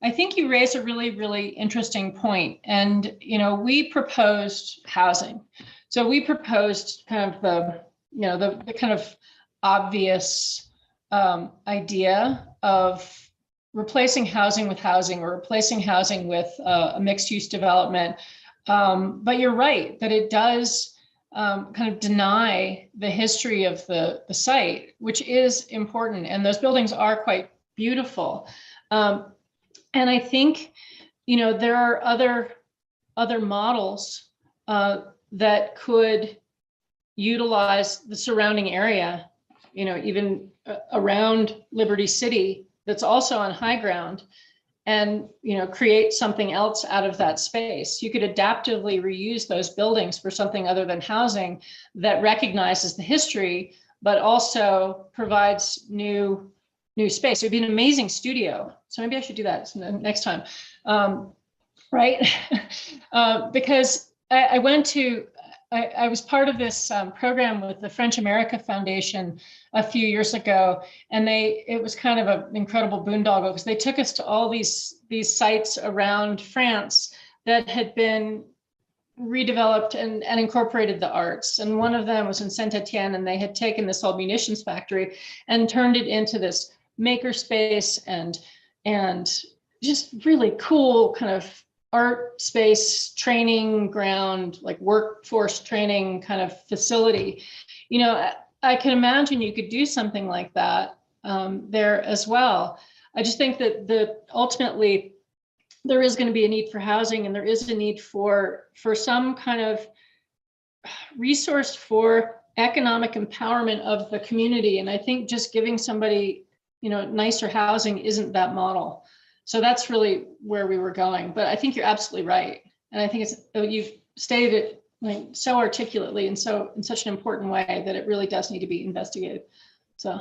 I think you raise a really, really interesting point. And, we proposed housing. So we proposed kind of the kind of obvious idea of replacing housing with housing, or replacing housing with a mixed use development. But you're right that it does kind of deny the history of the site, which is important. And those buildings are quite beautiful. And I think, there are other models that could utilize the surrounding area, even around Liberty City, that's also on high ground, and, create something else out of that space. You could adaptively reuse those buildings for something other than housing that recognizes the history, but also provides new space. It would be an amazing studio. So maybe I should do that next time, right? Because I was part of this program with the French America Foundation a few years ago, and it was kind of an incredible boondoggle, because they took us to all these sites around France that had been redeveloped and incorporated the arts. And one of them was in Saint-Etienne, and they had taken this old munitions factory and turned it into this maker space and just really cool kind of art space, training ground, like workforce training kind of facility. I can imagine you could do something like that there as well. I just think that ultimately there is going to be a need for housing, and there is a need for some kind of resource for economic empowerment of the community. And I think just giving somebody, nicer housing isn't that model. So that's really where we were going. But I think you're absolutely right. And I think you've stated it so articulately and so in such an important way that it really does need to be investigated. So.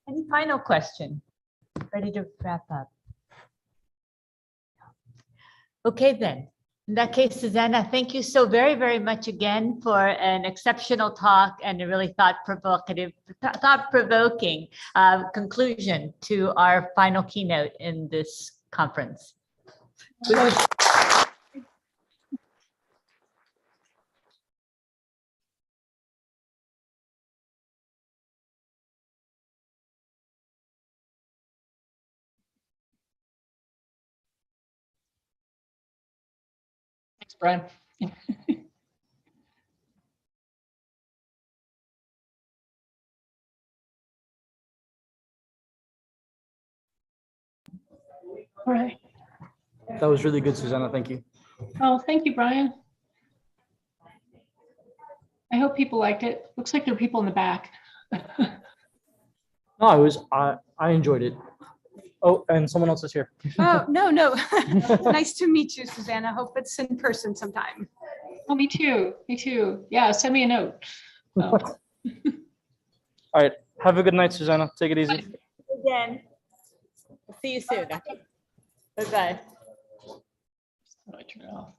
Any final question? Ready to wrap up? Okay, then. In that case, Susanna, thank you so very, very much again for an exceptional talk and a really thought-provoking conclusion to our final keynote in this conference. Thanks, Brian. All right. That was really good, Susanna. Thank you. Oh, thank you, Brian. I hope people liked it. Looks like there are people in the back. No, I enjoyed it. Oh, and someone else is here. Oh, no. Nice to meet you, Susanna. Hope it's in person sometime. Oh, me too. Me too. Yeah, send me a note. Oh. All right. Have a good night, Susanna. Take it easy. Again. See you soon. Bye-bye. How do I turn it off?